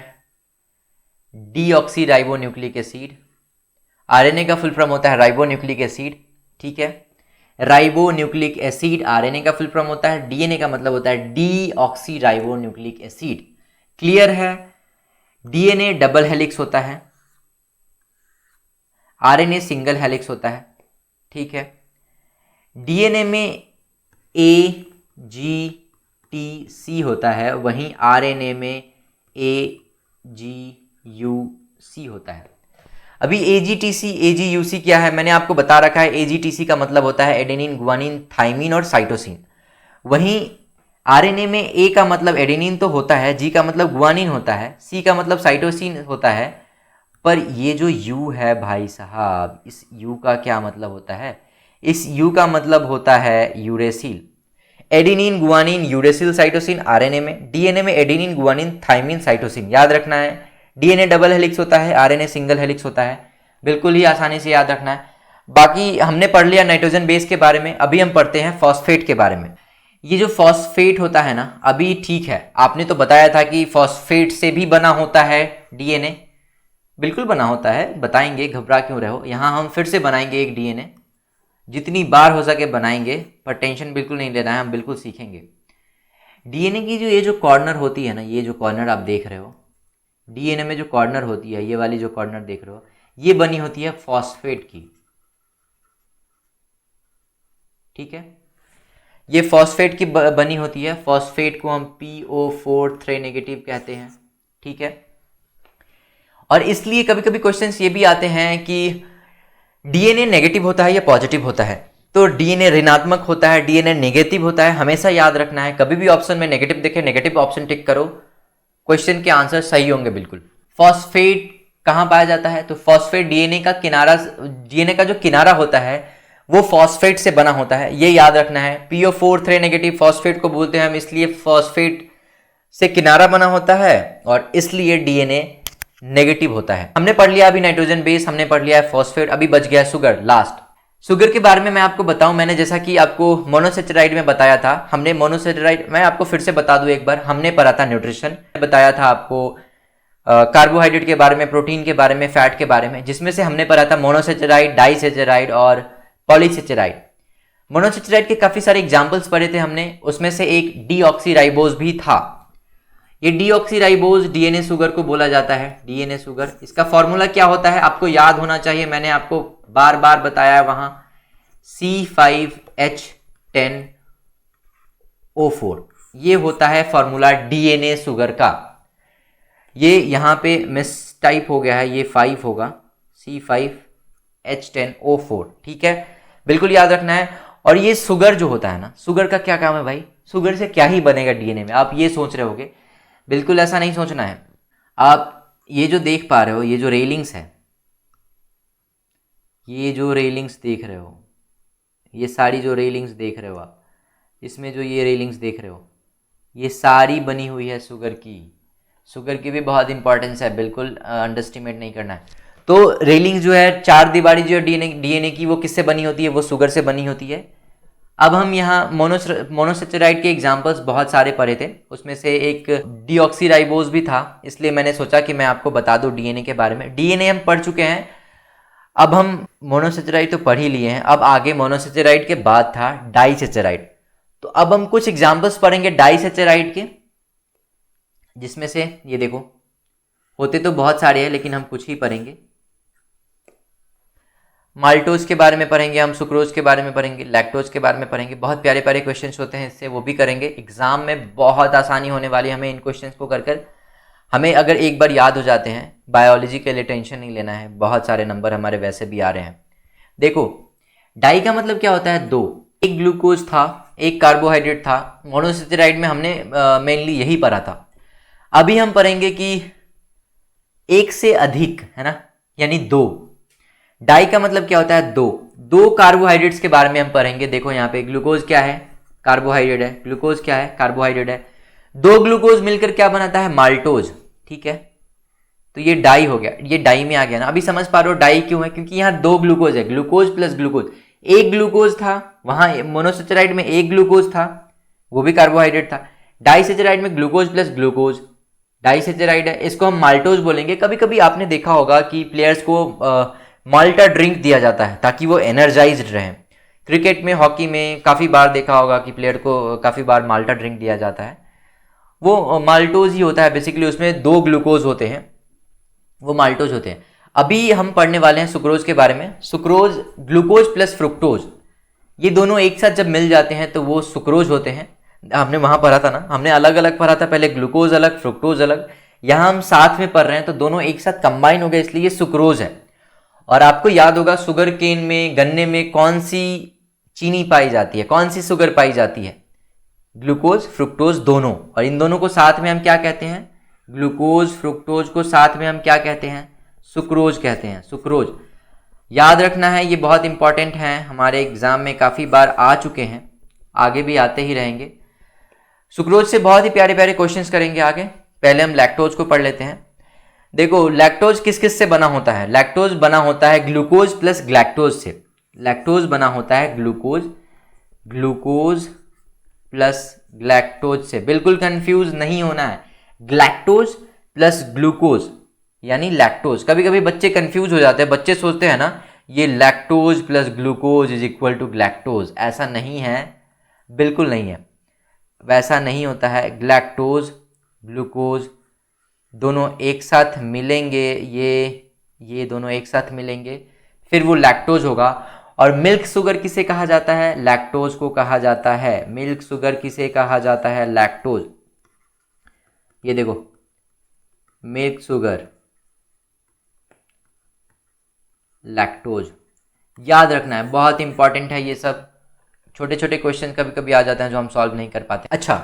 deoxy ribo nucleic acid, RNA का फुल फॉर्म होता है राइबो न्यूक्लिक एसिड, ठीक है। राइबो न्यूक्लिक एसिड आरएनए का फुल फॉर्म होता है, डीएनए का मतलब होता है deoxy ribo nucleic acid, clear है। डीएनए डबल हेलिक्स होता है, आरएनए सिंगल हेलिक्स होता है, ठीक है। डीएनए में ए जी टी सी होता है, वहीं आरएनए में ए जी यू सी होता है। अभी एजीटीसी एजीयूसी क्या है मैंने आपको बता रखा है। एजीटीसी का मतलब होता है एडेनिन गुआनिन थाइमीन और साइटोसिन। वहीं आरएनए में ए का मतलब एडेनिन तो होता है, जी का मतलब गुआनिन होता है, सी का मतलब साइटोसिन होता है, पर ये जो यू है भाई साहब, इस यू का क्या मतलब होता है? इस यू का मतलब होता है uracil. Adenine guanine uracil cytosine RNA में, डीएनए में एडेनिन गुआनिन थाइमीन साइटोसिन। याद रखना है डीएनए डबल हेलिक्स होता है, आरएनए सिंगल हेलिक्स होता है, बिल्कुल ही आसानी से याद रखना है। बाकी हमने पढ़ लिया नाइट्रोजन बेस के बारे में, अभी हम पढ़ते हैं फॉस्फेट के बारे में। ये जो फॉस्फेट होता है ना, अभी ठीक है आपने तो बताया था कि फॉस्फेट से भी बना होता है डीएनए, बिल्कुल बना होता है, बताएंगे, घबरा क्यों रहे हो। यहाँ हम फिर से बनाएंगे एक डीएनए, जितनी बार हो सके बनाएंगे, पर टेंशन बिल्कुल नहीं लेना है, हम बिल्कुल सीखेंगे। डीएनए की जो ये जो कॉर्नर होती है ना, ये जो कॉर्नर आप देख रहे हो, डीएनए में जो कॉर्नर होती है, ये वाली जो कॉर्नर देख रहे हो, ये बनी होती है फॉस्फेट की, ठीक है। ये फॉस्फेट की बनी होती है। फॉस्फेट को हम PO4 नेगेटिव कहते हैं, ठीक है। और इसलिए कभी कभी क्वेश्चंस ये भी आते हैं कि डीएनए नेगेटिव होता है या पॉजिटिव होता है। तो डीएनए ऋणात्मक होता है, डीएनए नेगेटिव होता है, हमेशा याद रखना है। कभी भी ऑप्शन में नेगेटिव दिखे, नेगेटिव ऑप्शन टिक करो, क्वेश्चन के आंसर सही होंगे बिल्कुल। फॉस्फेट कहाँ पाया जाता है? तो फॉस्फेट डीएनए का किनारा, डीएनए का जो किनारा होता है वो फॉस्फेट से बना होता है, ये याद रखना है। PO4 नेगेटिव फॉस्फेट को बोलते हैं हम, इसलिए फॉस्फेट से किनारा बना होता है और इसलिए डीएनए नेगेटिव होता है। हमने पढ़ लिया अभी नाइट्रोजन बेस, हमने पढ़ लिया है फॉस्फेट, अभी बच गया सुगर लास्ट। शुगर के बारे में मैं आपको बताऊं, मैंने जैसा कि आपको मोनोसेचराइड में बताया था, हमने मोनोसेचराइड, मैं आपको फिर से बता दूं एक बार, हमने पढ़ा था न्यूट्रिशन, बताया था आपको कार्बोहाइड्रेट के बारे में, प्रोटीन के बारे में, फैट के बारे में, जिसमें से हमने पढ़ा था मोनोसेचराइड, डाइसेचराइड और पॉलीसेचराइड। मोनोसेचराइड के काफी सारे एग्जाम्पल्स पढ़े थे हमने, उसमें से एक डीऑक्सीराइबोज भी था, ये डीऑक्सीराइबोज डीएनए शुगर को बोला जाता है, डीएनए शुगर। इसका फॉर्मूला क्या होता है आपको याद होना चाहिए, मैंने आपको बार बार बताया है वहां, C5H10O4, ये होता है फॉर्मूला डीएनए शुगर का। ये यहां पे मिस टाइप हो गया है, ये 5 होगा, C5H10O4, ठीक है, बिल्कुल याद रखना है। और ये शुगर जो होता है ना, शुगर का क्या काम है भाई, शुगर से क्या ही बनेगा डीएनए में, आप ये सोच रहे होगे, बिल्कुल ऐसा नहीं सोचना है। आप ये जो देख पा रहे हो, ये जो रेलिंग्स है, ये जो रेलिंग्स देख रहे हो, ये सारी जो रेलिंग्स देख रहे हो आप, इसमें जो ये रेलिंग्स देख रहे हो, ये सारी बनी हुई है शुगर की। शुगर की भी बहुत इंपॉर्टेंस है, बिल्कुल अंडरस्टिमेट नहीं करना है। तो रेलिंग्स जो है, चार दीवारी जो है डीएनए की, वो किससे बनी होती है, वो शुगर से बनी होती है। अब हम यहाँ मोनोसेचराइड के एग्जाम्पल्स बहुत सारे पढ़े थे, उसमें से एक डीऑक्सीराइबोज भी था, इसलिए मैंने सोचा कि मैं आपको बता दूं डीएनए के बारे में। डीएनए हम पढ़ चुके हैं, अब हम मोनोसेचराइड तो पढ़ ही लिए हैं, अब आगे मोनोसेचराइड के बाद था डाइसेचराइड। तो अब हम कुछ एग्जाम्पल्स पढ़ेंगे डाइसेचराइड के, जिसमें से ये देखो, होते तो बहुत सारे हैं लेकिन हम कुछ ही पढ़ेंगे। माल्टोज के बारे में पढ़ेंगे हम, सुक्रोज के बारे में पढ़ेंगे, लैक्टोज के बारे में पढ़ेंगे। बहुत प्यारे प्यारे क्वेश्चंस होते हैं इससे, वो भी करेंगे। एग्जाम में बहुत आसानी होने वाली है हमें इन क्वेश्चंस को कर हमें अगर एक बार याद हो जाते हैं, बायोलॉजी के लिए टेंशन नहीं लेना है, बहुत सारे नंबर हमारे वैसे भी आ रहे हैं। देखो, डाई का मतलब क्या होता है, दो, एक ग्लूकोज था, एक कार्बोहाइड्रेट था। मोनोसेचराइड में हमने मेनली यही पढ़ा था। अभी हम पढ़ेंगे कि एक से अधिक, है ना, यानी दो। डाई का मतलब क्या होता है, दो कार्बोहाइड्रेट्स के बारे में हम पढ़ेंगे। देखो यहाँ पे ग्लूकोज क्या है, कार्बोहाइड्रेट है, ग्लूकोज क्या है, कार्बोहाइड्रेट है। दो ग्लूकोज मिलकर क्या बनाता है, माल्टोज, ठीक है। तो ये डाई हो गया, ये डाई में आ गया ना। अभी समझ पा रहे हो डाई क्यों है, क्योंकि यहाँ दो ग्लूकोज है, ग्लूकोज प्लस ग्लूकोज। एक ग्लूकोज था वहां, मोनोसेचराइड में एक ग्लूकोज था, वो भी कार्बोहाइड्रेट था। डाइसेचराइड में ग्लूकोज प्लस ग्लूकोज, डाइसेचराइड है, इसको हम माल्टोज बोलेंगे। कभी कभी आपने देखा होगा कि प्लेयर्स को माल्टा ड्रिंक दिया जाता है ताकि वो एनर्जाइज्ड रहें। क्रिकेट में, हॉकी में काफ़ी बार देखा होगा कि प्लेयर को काफ़ी बार माल्टा ड्रिंक दिया जाता है, वो माल्टोज ही होता है बेसिकली। उसमें दो ग्लूकोज होते हैं, वो माल्टोज होते हैं। अभी हम पढ़ने वाले हैं सुक्रोज के बारे में। सुक्रोज, ग्लूकोज प्लस फ्रुक्टोज, ये दोनों एक साथ जब मिल जाते हैं तो वो सुक्रोज होते हैं। हमने वहां पढ़ा था ना, हमने अलग अलग पढ़ा था, पहले ग्लूकोज अलग, फ्रुक्टोज अलग। यहाँ हम साथ में पढ़ रहे हैं तो दोनों एक साथ कंबाइन हो गए, इसलिए ये सुक्रोज है। और आपको याद होगा शुगर केन में, गन्ने में कौन सी चीनी पाई जाती है, कौन सी शुगर पाई जाती है, ग्लूकोज फ्रुक्टोज दोनों। और इन दोनों को साथ में हम क्या कहते हैं, ग्लूकोज फ्रुक्टोज को साथ में हम क्या कहते हैं, सुक्रोज कहते हैं, सुक्रोज। याद रखना है, ये बहुत इंपॉर्टेंट है, हमारे एग्जाम में काफ़ी बार आ चुके हैं, आगे भी आते ही रहेंगे। सुक्रोज से बहुत ही प्यारे प्यारे क्वेश्चंस करेंगे आगे। पहले हम लैक्टोज को पढ़ लेते हैं। देखो, लैक्टोज किस किस से बना होता है, लैक्टोज बना होता है ग्लूकोज प्लस ग्लैक्टोज से। लैक्टोज बना होता है ग्लूकोज प्लस ग्लैक्टोज से, बिल्कुल कंफ्यूज नहीं होना है। ग्लैक्टोज प्लस ग्लूकोज यानी लैक्टोज। कभी कभी बच्चे कंफ्यूज हो जाते हैं, बच्चे सोचते हैं ना ये lactose plus glucose is equal to galactose, ऐसा नहीं है, बिल्कुल नहीं है, वैसा नहीं होता है। ग्लैक्टोज ग्लूकोज दोनों एक साथ मिलेंगे, ये दोनों एक साथ मिलेंगे, फिर वो लैक्टोज होगा। और मिल्क शुगर किसे कहा जाता है, लैक्टोज को कहा जाता है। मिल्क शुगर किसे कहा जाता है, लैक्टोज। ये देखो, मिल्क शुगर, लैक्टोज, याद रखना है, बहुत इंपॉर्टेंट है ये सब। छोटे छोटे क्वेश्चन कभी कभी आ जाते हैं जो हम सॉल्व नहीं कर पाते। अच्छा,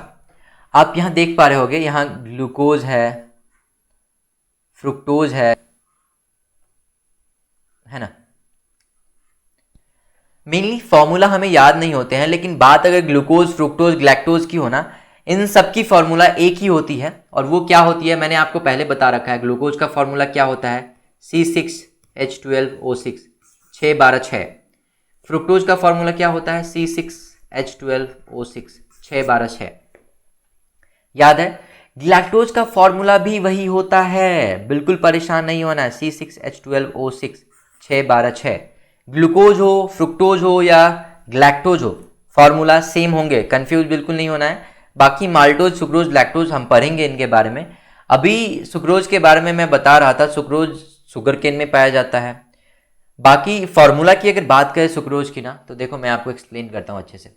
आप यहां देख पा रहे होगे, यहां ग्लूकोज है, फ्रुक्टोज है ना। मेनली फॉर्मूला हमें याद नहीं होते हैं, लेकिन बात अगर ग्लूकोज फ्रुक्टोज ग्लैक्टोज की हो ना, इन सब की फॉर्मूला एक ही होती है। और वो क्या होती है, मैंने आपको पहले बता रखा है। ग्लूकोज का फॉर्मूला क्या होता है, C6H12O6, 612 फ्रुक्टोज का फॉर्मूला क्या होता है, C6H12O6, 612 याद है। ग्लैक्टोज का फॉर्मूला भी वही होता है, बिल्कुल परेशान नहीं होना है, C6H12O6, 612 ग्लूकोज हो, फ्रुक्टोज हो या ग्लैक्टोज हो, फॉर्मूला सेम होंगे, कंफ्यूज बिल्कुल नहीं होना है। बाकी माल्टोज, सुक्रोज, लैक्टोज हम पढ़ेंगे इनके बारे में। अभी सुक्रोज के बारे में मैं बता रहा था, सुक्रोज शुगर केन में पाया जाता है। बाकी फार्मूला की अगर बात करें सुक्रोज की ना, तो देखो मैं आपको एक्सप्लेन करता हूँ अच्छे से।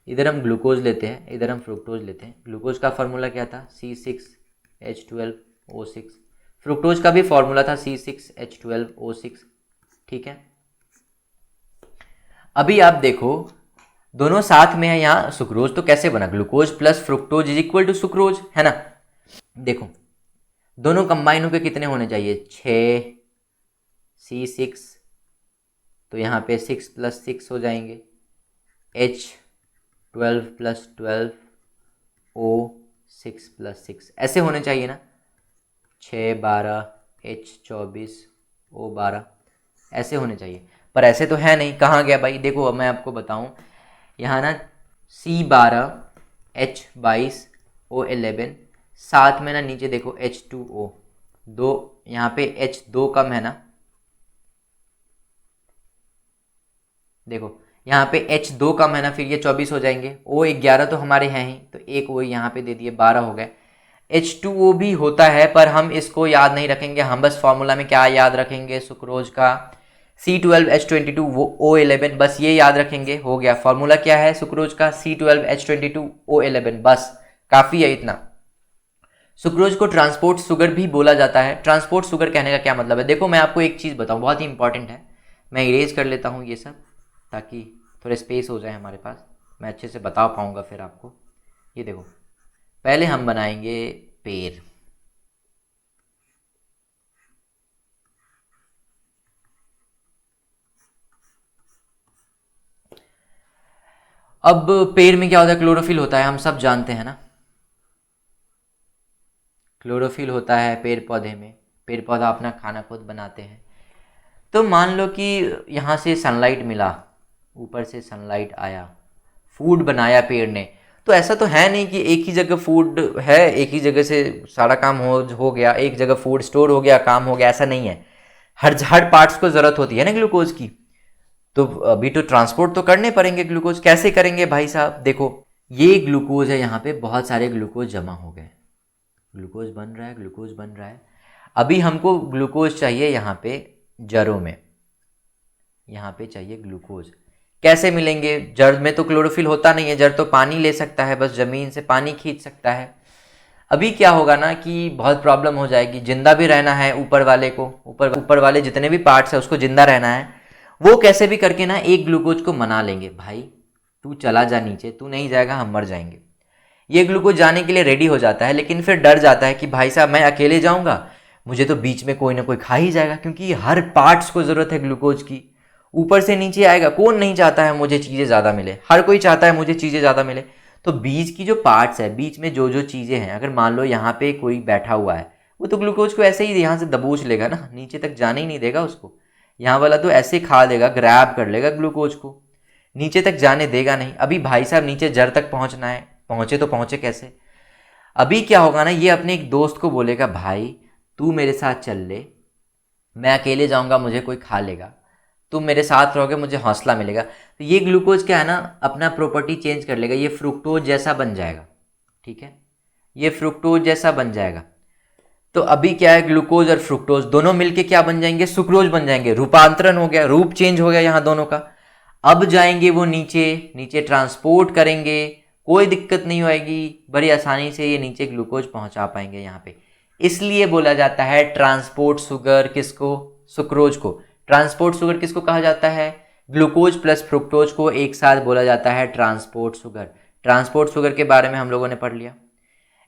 इधर हम ग्लूकोज लेते हैं, इधर हम फ्रुक्टोज लेते हैं। ग्लूकोज का फार्मूला क्या था? C6H12O6। फ्रुक्टोज का भी फार्मूला था C6H12O6। ठीक है, अभी आप देखो दोनों साथ में है यहाँ। सुक्रोज तो कैसे बना? Glucose plus fructose is equal to sucrose, है ना। देखो दोनों कंबाइन होकर कितने होने चाहिए? 6C6, तो यहाँ पे 6 + 6 हो जाएंगे। H12 + 12 O6 + 6 ऐसे होने चाहिए ना। 6 12 H24 O12 ऐसे होने चाहिए, पर ऐसे तो है नहीं। कहाँ गया भाई? देखो अब मैं आपको बताऊं, यहाँ ना C12 H22 O11, साथ में ना नीचे देखो H2O, दो यहाँ पे H2 कम है ना। देखो यहाँ पे H2 कम है ना, फिर ये 24 हो जाएंगे। O11 तो हमारे हैं ही, तो एक O यहाँ पे दे दिए, 12 हो गए। H2O भी होता है, पर हम इसको याद नहीं रखेंगे। हम बस फॉर्मूला में क्या याद रखेंगे? सुक्रोज का C12H22 वो O11, बस ये याद रखेंगे, हो गया। फॉर्मूला क्या है सुक्रोज का? C12H22 O11, बस काफ़ी है इतना। सुक्रोज को ट्रांसपोर्ट शुगर भी बोला जाता है। ट्रांसपोर्ट शुगर कहने का क्या मतलब है? देखो मैं आपको एक चीज़ बताऊँ, बहुत ही इंपॉर्टेंट है। मैं इरेज कर लेता हूँ ये सब, ताकि थोड़ा स्पेस हो जाए हमारे पास, मैं अच्छे से बता पाऊँगा फिर आपको। ये देखो, पहले हम बनाएंगे पेड़। अब पेड़ में क्या होता है? क्लोरोफिल होता है, हम सब जानते हैं ना। क्लोरोफिल होता है पेड़ पौधे में। पेड़ पौधा अपना खाना खुद बनाते हैं। तो मान लो कि यहाँ से सनलाइट मिला, ऊपर से सनलाइट आया, फूड बनाया पेड़ ने। तो ऐसा तो है नहीं कि एक ही जगह फूड है, एक ही जगह से सारा काम हो गया, एक जगह फूड स्टोर हो गया, काम हो गया, ऐसा नहीं है। हर पार्ट्स को ज़रूरत होती है ना ग्लूकोज की। तो अभी तो ट्रांसपोर्ट तो करने पड़ेंगे ग्लूकोज। कैसे करेंगे भाई साहब? देखो ये ग्लूकोज है, यहाँ पे बहुत सारे ग्लूकोज जमा हो गए, ग्लूकोज बन रहा है, ग्लूकोज बन रहा है। अभी हमको ग्लूकोज चाहिए यहाँ पे जड़ों में, यहाँ पे चाहिए ग्लूकोज। कैसे मिलेंगे? जड़ में तो क्लोरोफिल होता नहीं है, जड़ तो पानी ले सकता है, बस ज़मीन से पानी खींच सकता है। अभी क्या होगा ना कि बहुत प्रॉब्लम हो जाएगी। जिंदा भी रहना है ऊपर वाले को, ऊपर वाले जितने भी पार्ट्स है उसको जिंदा रहना है। वो कैसे भी करके ना एक ग्लूकोज को मना लेंगे, भाई तू चला जा नीचे, तू नहीं जाएगा हम मर जाएंगे। ये ग्लूकोज जाने के लिए रेडी हो जाता है, लेकिन फिर डर जाता है कि भाई साहब मैं अकेले जाऊंगा, मुझे तो बीच में कोई ना कोई खा ही जाएगा, क्योंकि हर पार्ट्स को ज़रूरत है ग्लूकोज की। ऊपर से नीचे आएगा, कौन नहीं चाहता है मुझे चीज़ें ज़्यादा मिले? हर कोई चाहता है मुझे चीज़ें ज़्यादा मिले। तो बीच की जो पार्ट्स है, बीच में जो जो चीज़ें हैं, अगर मान लो यहाँ पे कोई बैठा हुआ है, वो तो ग्लूकोज को ऐसे ही यहाँ से दबोच लेगा ना, नीचे तक जाने ही नहीं देगा उसको। यहाँ वाला तो ऐसे खा लेगा, ग्रैब कर लेगा ग्लूकोज को, नीचे तक जाने देगा नहीं। अभी भाई साहब नीचे जड़ तक पहुँचना है, पहुँचे तो पहुँचे कैसे? अभी क्या होगा ना, ये अपने एक दोस्त को बोलेगा, भाई तू मेरे साथ चल ले, मैं अकेले जाऊँगा मुझे कोई खा लेगा, तुम मेरे साथ रहोगे मुझे हौसला मिलेगा। तो ये ग्लूकोज क्या है ना, अपना प्रॉपर्टी चेंज कर लेगा, ये फ्रुक्टोज जैसा बन जाएगा। ठीक है, ये फ्रुक्टोज जैसा बन जाएगा। तो अभी क्या है, ग्लूकोज और फ्रुक्टोज दोनों मिलके क्या बन जाएंगे? सुक्रोज बन जाएंगे। रूपांतरण हो गया, रूप चेंज हो गया यहाँ दोनों का। अब जाएंगे वो नीचे, नीचे ट्रांसपोर्ट करेंगे, कोई दिक्कत नहीं होएगी, बड़ी आसानी से ये नीचे ग्लूकोज पहुंचा पाएंगे यहाँ पे। इसलिए बोला जाता है ट्रांसपोर्ट शुगर किसको? सुक्रोज को। ट्रांसपोर्ट शुगर किसको कहा जाता है? ग्लूकोज प्लस फ्रुक्टोज को एक साथ बोला जाता है ट्रांसपोर्ट शुगर। ट्रांसपोर्ट शुगर के बारे में हम लोगों ने पढ़ लिया।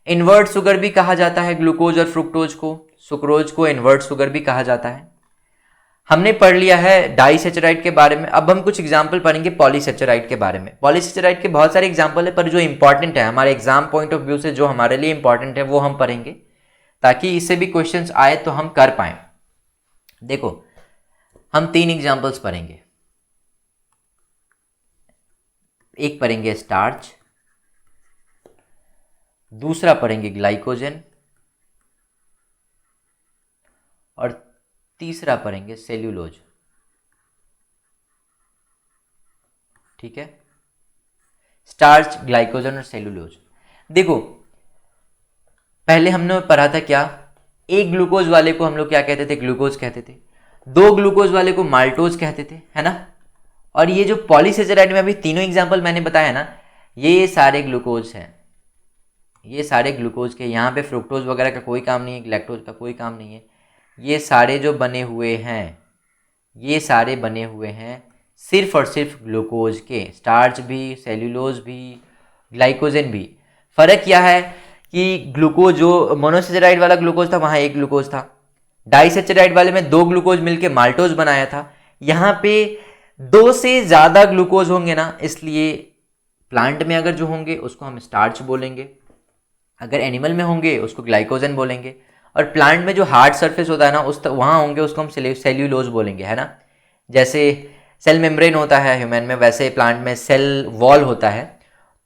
इन्वर्ट शुगर भी कहा जाता है ग्लूकोज और फ्रुक्टोज को। सुक्रोज को इन्वर्ट शुगर भी कहा जाता है। हमने पढ़ लिया है डाइसेचराइड के बारे में। अब हम कुछ एग्जाम्पल पढ़ेंगे पॉलीसेचराइड के बारे में। पॉलीसेचराइड के बहुत सारे एग्जाम्पल है, पर जो इंपॉर्टेंट है हमारे एग्जाम पॉइंट ऑफ व्यू से, जो हमारे लिए इंपॉर्टेंट है वो हम पढ़ेंगे, ताकि इससे भी क्वेश्चंस आए तो हम कर पाए। देखो हम 3 एग्जाम्पल्स पढ़ेंगे। एक पढ़ेंगे स्टार्च, दूसरा पढ़ेंगे ग्लाइकोजन, और तीसरा पढ़ेंगे सेल्यूलोज। ठीक है, स्टार्च, ग्लाइकोजन और सेल्यूलोज। देखो पहले हमने पढ़ा था क्या, एक ग्लूकोज वाले को हम लोग क्या कहते थे, ग्लूकोज कहते थे, दो ग्लूकोज वाले को माल्टोज कहते थे, है ना। और ये जो पॉलीसेचेराइड में अभी तीनों एग्जांपल मैंने बताया ना, ये सारे ग्लूकोज हैं, ये सारे ग्लूकोज के, यहाँ पे फ्रुक्टोज वगैरह का कोई काम नहीं है, लैक्टोज का कोई काम नहीं है, ये सारे जो बने हुए हैं, ये सारे बने हुए हैं सिर्फ और सिर्फ ग्लूकोज के, स्टार्च भी, सेल्यूलोज भी, ग्लाइकोजन भी। फर्क क्या है कि ग्लूकोज जो मोनोसेचेराइड वाला ग्लूकोज था वहाँ एक ग्लूकोज था, डाइसेचेराइड वाले में दो ग्लूकोज मिलके माल्टोज बनाया था, यहाँ पे दो से ज़्यादा ग्लूकोज होंगे ना, इसलिए प्लांट में अगर जो होंगे उसको हम स्टार्च बोलेंगे, अगर एनिमल में होंगे उसको ग्लाइकोजन बोलेंगे, और प्लांट में जो हार्ड सरफेस होता है ना उस वहाँ होंगे उसको हम सेल्यूलोज बोलेंगे, है ना। जैसे सेल मेम्ब्रेन होता है ह्यूमन में, वैसे प्लांट में सेल वॉल होता है,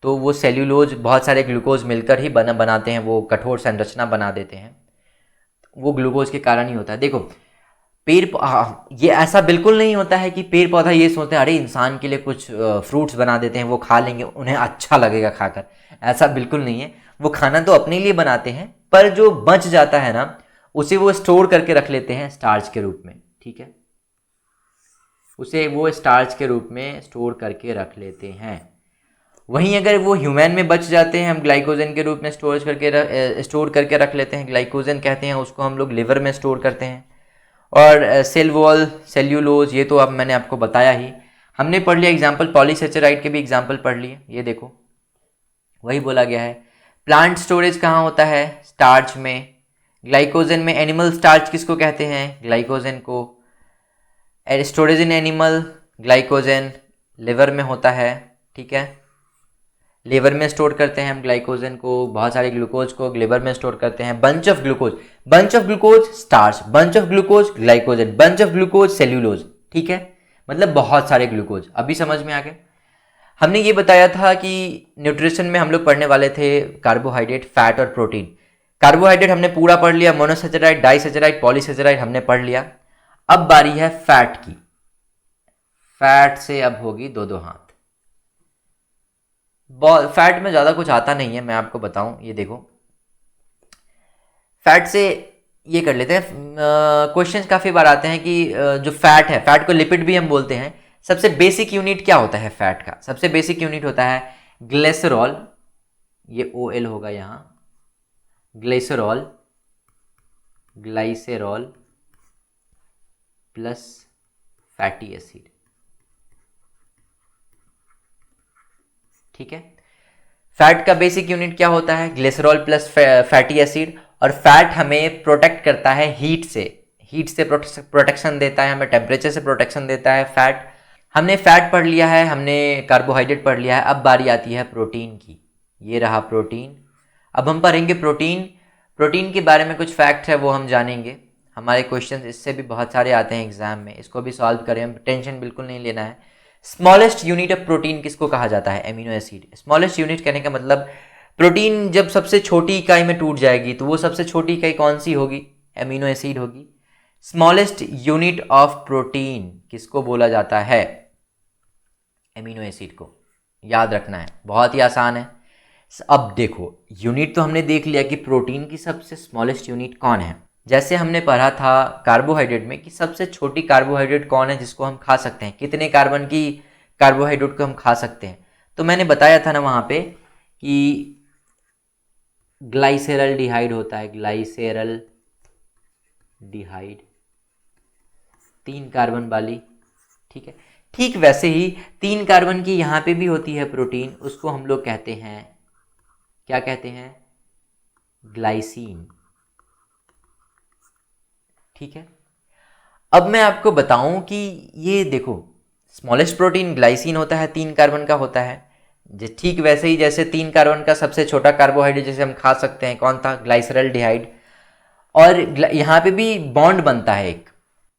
तो वो सेल्यूलोज बहुत सारे ग्लूकोज मिलकर ही बनाते हैं, वो कठोर संरचना बना देते हैं, वो ग्लूकोज के कारण ही होता है। देखो ये ऐसा बिल्कुल नहीं होता है कि पेड़ पौधा ये सोचते हैं अरे इंसान के लिए कुछ फ्रूट्स बना देते हैं, वो खा लेंगे, उन्हें अच्छा लगेगा खाकर, ऐसा बिल्कुल नहीं है। वो खाना तो अपने लिए बनाते हैं, पर जो बच जाता है ना उसे वो स्टोर करके रख लेते हैं स्टार्च के रूप में, ठीक है, उसे वो स्टार्च के रूप में स्टोर करके रख लेते हैं। वहीं अगर वो ह्यूमन में बच जाते हैं, हम ग्लाइकोजन के रूप में स्टोर करके रख लेते हैं, ग्लाइकोजन कहते हैं उसको, हम लोग लिवर में स्टोर करते हैं। और सेल वॉल, सेल्यूलोज, ये तो अब मैंने आपको बताया ही। हमने पढ़ लिया एग्जाम्पल, पॉलीसेचेराइड के भी एग्जाम्पल पढ़ लिए, ये देखो वही बोला गया है। प्लांट स्टोरेज कहाँ होता है, स्टार्च में, ग्लाइकोजन में। एनिमल स्टार्च किसको कहते हैं, ग्लाइकोजन को। Storage in animal, glycogen liver में होता है, ठीक है, लिवर में स्टोर करते हैं हम ग्लाइकोजन को, बहुत सारे ग्लूकोज को लिवर में स्टोर करते हैं। Bunch of glucose starch, bunch of glucose glycogen, bunch of glucose cellulose, ठीक है, मतलब बहुत सारे ग्लूकोज। अभी समझ में आ गए। हमने ये बताया था कि न्यूट्रिशन में हम लोग पढ़ने वाले थे कार्बोहाइड्रेट, फैट और प्रोटीन। कार्बोहाइड्रेट हमने पूरा पढ़ लिया, मोनोसेचेराइड, डाइसेचेराइड, पॉलीसेचेराइड हमने पढ़ लिया। अब बारी है फैट की। फैट से अब होगी दो हाथ। फैट में ज़्यादा कुछ आता नहीं है, मैं आपको बताऊं, ये देखो फैट से ये कर लेते हैं। क्वेश्चंस काफ़ी बार आते हैं कि जो फैट है, फैट को लिपिड भी हम बोलते हैं। सबसे बेसिक यूनिट क्या होता है फैट का, सबसे बेसिक यूनिट होता है ग्लिसरॉल, ये OL होगा यहाँ, ग्लिसरॉल, ग्लाइसेरॉल प्लस फैटी एसिड, ठीक है। फैट का बेसिक यूनिट क्या होता है, ग्लिसरॉल प्लस फैटी एसिड। और फैट हमें प्रोटेक्ट करता है हीट से प्रोटेक्शन देता है, हमें टेम्परेचर से प्रोटेक्शन देता है फैट। हमने फैट पढ़ लिया है, हमने कार्बोहाइड्रेट पढ़ लिया है। अब बारी आती है प्रोटीन की, ये रहा प्रोटीन। अब हम पढ़ेंगे प्रोटीन के बारे में कुछ फैक्ट है वो हम जानेंगे। हमारे क्वेश्चंस इससे भी बहुत सारे आते हैं एग्जाम में, इसको भी सॉल्व करें, हम टेंशन बिल्कुल नहीं लेना है। स्मॉलेस्ट यूनिट ऑफ प्रोटीन किसको कहा जाता है, एमिनो एसिड। स्मॉलेस्ट यूनिट कहने का मतलब प्रोटीन जब सबसे छोटी इकाई में टूट जाएगी तो वो सबसे छोटी इकाई कौन सी होगी, एमिनो एसिड होगी। स्मॉलेस्ट यूनिट ऑफ प्रोटीन किसको बोला जाता है, एमिनो एसिड को, याद रखना है, बहुत ही आसान है। अब देखो यूनिट तो हमने देख लिया कि प्रोटीन की सबसे स्मॉलेस्ट यूनिट कौन है। जैसे हमने पढ़ा था कार्बोहाइड्रेट में कि सबसे छोटी कार्बोहाइड्रेट कौन है जिसको हम खा सकते हैं, कितने कार्बन की कार्बोहाइड्रेट को हम खा सकते हैं। तो मैंने बताया था ना वहाँ पे कि ग्लाइसेरल डिहाइड होता है, ग्लाइसेरल डिहाइड, 3 कार्बन वाली, ठीक है। ठीक वैसे ही 3 कार्बन की यहाँ पे भी होती है प्रोटीन, उसको हम लोग कहते हैं, क्या कहते हैं, ग्लाइसीन, ठीक है। अब मैं आपको बताऊं कि ये देखो स्मॉलेस्ट प्रोटीन ग्लाइसीन होता है, 3 कार्बन का होता है। ठीक वैसे ही जैसे 3 कार्बन का सबसे छोटा कार्बोहाइड्रेट जिसे हम खा सकते हैं कौन था, ग्लाइसरल डिहाइड। और यहाँ पे भी बॉन्ड बनता है एक,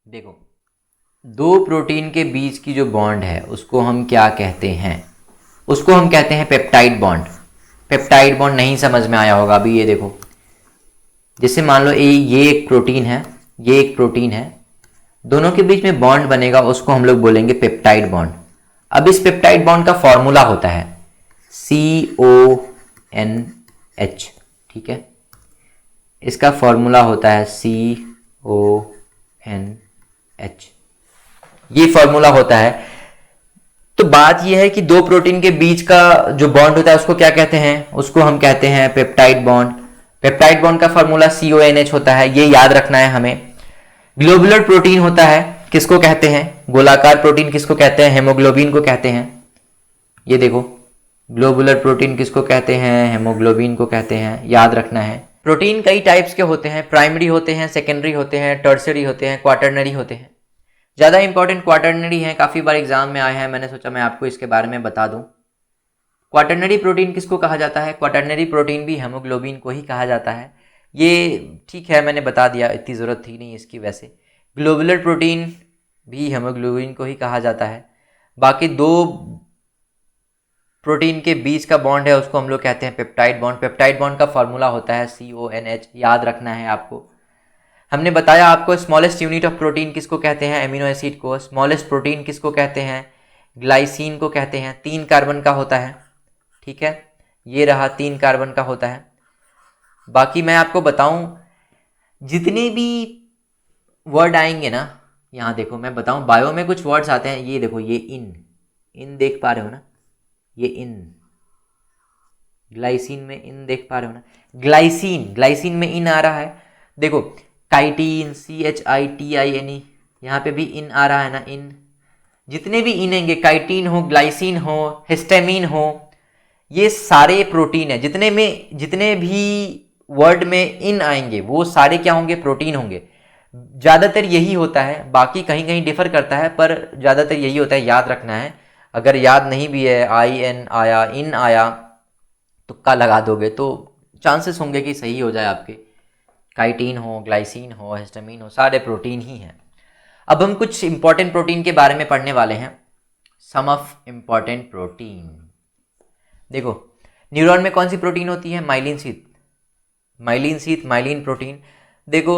देखो 2 प्रोटीन के बीच की जो बॉन्ड है उसको हम क्या कहते हैं, उसको हम कहते हैं पेप्टाइड बॉन्ड। पेप्टाइड बॉन्ड नहीं समझ में आया होगा अभी, ये देखो जैसे मान लो ये एक प्रोटीन है, ये एक प्रोटीन है, दोनों के बीच में बॉन्ड बनेगा, उसको हम लोग बोलेंगे पेप्टाइड बॉन्ड। अब इस पेप्टाइड बॉन्ड का फॉर्मूला होता है CONH एच, ठीक है। इसका फॉर्मूला होता है CONH, ये फॉर्मूला होता है। तो बात यह है कि दो प्रोटीन के बीच का जो बॉन्ड होता है उसको क्या कहते हैं, उसको हम कहते हैं पेप्टाइड बॉन्ड। पेप्टाइड बॉन्ड का फॉर्मूला CONH होता है, ये याद रखना है हमें। ग्लोबुलर प्रोटीन होता है, किसको कहते हैं, गोलाकार प्रोटीन किसको कहते हैं, हेमोग्लोबिन को कहते हैं। ये देखो, ग्लोबुलर प्रोटीन किसको कहते हैं, हेमोग्लोबिन को कहते हैं, याद रखना है। प्रोटीन कई टाइप्स के होते हैं, प्राइमरी होते हैं, सेकेंडरी होते हैं, टर्सरी होते हैं, क्वाटरनरी होते हैं। ज़्यादा इंपॉर्टेंट क्वाटरनरी है, काफ़ी बार एग्जाम में आए हैं, मैंने सोचा मैं आपको इसके बारे में बता दूं। क्वाटरनरी प्रोटीन किसको कहा जाता है, क्वाटरनरी प्रोटीन भी हेमोग्लोबिन को ही कहा जाता है। ये ठीक है, मैंने बता दिया, इतनी ज़रूरत थी नहीं इसकी। वैसे ग्लोबुलर प्रोटीन भी हेमोग्लोबिन को ही कहा जाता है। बाकी दो प्रोटीन के बीच का बॉन्ड है उसको हम लोग कहते हैं पेप्टाइड बॉन्ड। पेप्टाइड बॉन्ड का फॉर्मूला होता है CONH, याद रखना है आपको। हमने बताया आपको स्मॉलेस्ट यूनिट ऑफ प्रोटीन किसको कहते हैं, एमिनो एसिड को। स्मॉलेस्ट प्रोटीन किसको कहते हैं, ग्लाइसिन को कहते हैं। 3 कार्बन का होता है, ठीक है, ये रहा 3 कार्बन का होता है। बाकी मैं आपको बताऊं, जितने भी वर्ड आएंगे ना, यहाँ देखो मैं बताऊं, बायो में कुछ वर्ड्स आते हैं, ये देखो, ये इन देख पा रहे हो ना, ये इन, ग्लाइसिन में इन देख पा रहे हो ना, ग्लाइसिन में इन आ रहा है। देखो काइटीन, CHITINE, यहाँ पे भी इन आ रहा है ना, इन। जितने भी इन आएंगे, काइटीन हो, ग्लाइसिन हो, हिस्टामिन हो, ये सारे प्रोटीन है। जितने भी वर्ड में इन आएंगे वो सारे क्या होंगे, प्रोटीन होंगे। ज़्यादातर यही होता है, बाकी कहीं कहीं डिफर करता है, पर ज़्यादातर यही होता है, याद रखना है। अगर याद नहीं भी है, IN आया, इन आया, तुक्का लगा दोगे तो चांसेस होंगे कि सही हो जाए आपके। काइटीन हो, ग्लाइसिन हो, हिस्टामिन हो, सारे प्रोटीन ही हैं। अब हम कुछ इंपॉर्टेंट प्रोटीन के बारे में पढ़ने वाले हैं। सम ऑफ इंपॉर्टेंट प्रोटीन। देखो, न्यूरॉन में कौन सी प्रोटीन होती है, माइलिन शीथ, माइलिन प्रोटीन। देखो,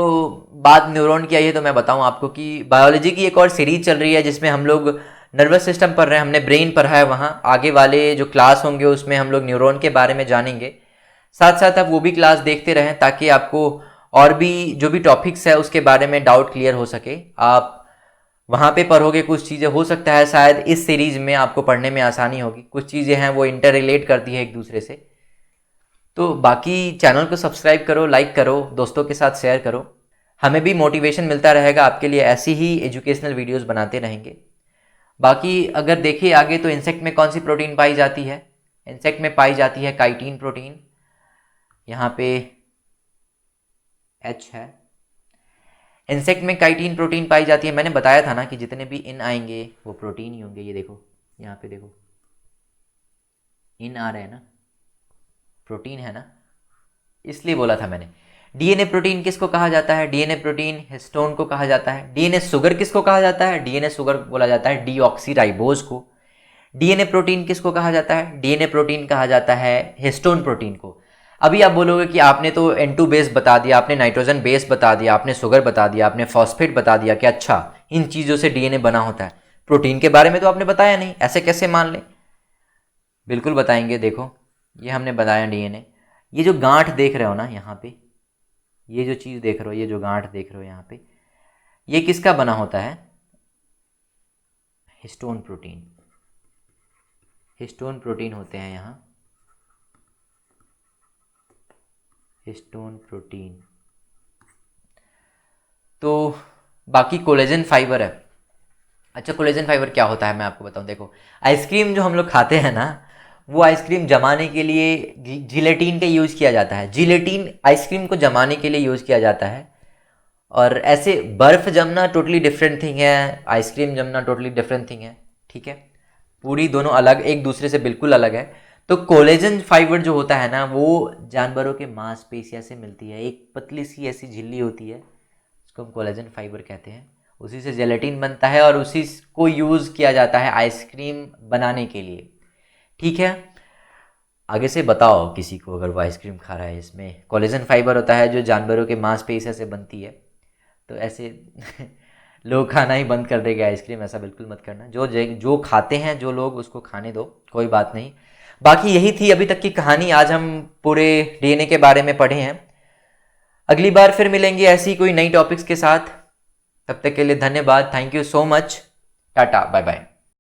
बात न्यूरॉन की आई है तो मैं बताऊं आपको कि बायोलॉजी की एक और सीरीज चल रही है जिसमें हम लोग नर्वस सिस्टम पढ़ रहे हैं, हमने ब्रेन पढ़ा है। वहाँ आगे वाले जो क्लास होंगे उसमें हम लोग न्यूरॉन के बारे में जानेंगे। साथ साथ आप वो भी क्लास देखते रहें ताकि आपको और भी जो भी टॉपिक्स है उसके बारे में डाउट क्लियर हो सके। आप वहाँ पे पढ़ोगे कुछ चीज़ें, हो सकता है शायद इस सीरीज में आपको पढ़ने में आसानी होगी। कुछ चीज़ें हैं वो इंटर रिलेट करती है एक दूसरे से। तो बाकी चैनल को सब्सक्राइब करो, लाइक करो, दोस्तों के साथ शेयर करो, हमें भी मोटिवेशन मिलता रहेगा आपके लिए। ऐसी ही एजुकेशनल वीडियोस बनाते रहेंगे। बाकी अगर देखिए आगे तो इंसेक्ट में कौन सी प्रोटीन पाई जाती है, इंसेक्ट में पाई जाती है काइटिन प्रोटीन, यहाँ पे H है। इंसेक्ट में काइटिन प्रोटीन पाई जाती है। मैंने बताया था ना कि जितने भी इन आएंगे वो प्रोटीन ही होंगे। ये देखो, यहाँ पे देखो, इन आ रहे हैं ना, प्रोटीन है ना, इसलिए बोला था मैंने। डीएनए प्रोटीन किसको कहा जाता है, डीएनए प्रोटीन हिस्टोन को कहा जाता है। डीएनए शुगर किसको कहा जाता है, डीएनए शुगर बोला जाता है डीऑक्सीराइबोज को। डीएनए प्रोटीन किसको कहा जाता है, डीएनए प्रोटीन कहा जाता है हिस्टोन प्रोटीन को। अभी आप बोलोगे कि आपने तो N2 बेस बता दिया, आपने नाइट्रोजन बेस बता दिया, आपने शुगर बता दिया, आपने फॉस्फेट बता दिया कि अच्छा इन चीज़ों से डीएनए बना होता है, प्रोटीन के बारे में तो आपने बताया नहीं, ऐसे कैसे मान लें। बिल्कुल बताएंगे। देखो, ये हमने बताया डीएनए। ये जो गांठ देख रहे हो ना यहाँ पे, ये जो चीज़ देख रहे हो, ये जो गांठ देख रहे हो यहाँ पे, ये किसका बना होता है, हिस्टोन प्रोटीन। हिस्टोन प्रोटीन होते हैं यहाँ, हिस्टोन प्रोटीन। तो बाकी कोलेजन फाइबर है। अच्छा, कोलेजन फाइबर क्या होता है मैं आपको बताऊं। देखो, आइसक्रीम जो हम लोग खाते हैं ना, वो आइसक्रीम जमाने के लिए जिलेटिन का यूज़ किया जाता है। जिलेटिन आइसक्रीम को जमाने के लिए यूज़ किया जाता है। और ऐसे बर्फ़ जमना टोटली डिफरेंट थिंग है, आइसक्रीम जमना टोटली डिफरेंट थिंग है, ठीक है, पूरी दोनों अलग, एक दूसरे से बिल्कुल अलग है। तो कोलेजन फाइबर जो होता है ना, वो जानवरों के मांसपेशियों से मिलती है। एक पतली सी ऐसी झिल्ली होती है, उसको हम कोलेजन फाइबर कहते हैं। उसी से जेलेटिन बनता है और उसी को यूज़ किया जाता है आइसक्रीम बनाने के लिए, ठीक है। आगे से बताओ किसी को अगर वो आइसक्रीम खा रहा है, इसमें कोलेजन फाइबर होता है जो जानवरों के मांसपेशियों से बनती है। तो ऐसे लोग खाना ही बंद कर देंगे आइसक्रीम, ऐसा बिल्कुल मत करना। जो खाते हैं जो लोग, उसको खाने दो, कोई बात नहीं। बाकी यही थी अभी तक की कहानी। आज हम पूरे डीएनए के बारे में पढ़े हैं। अगली बार फिर मिलेंगे ऐसी कोई नई टॉपिक्स के साथ। तब तक के लिए धन्यवाद। Thank you so much. Tata, bye bye.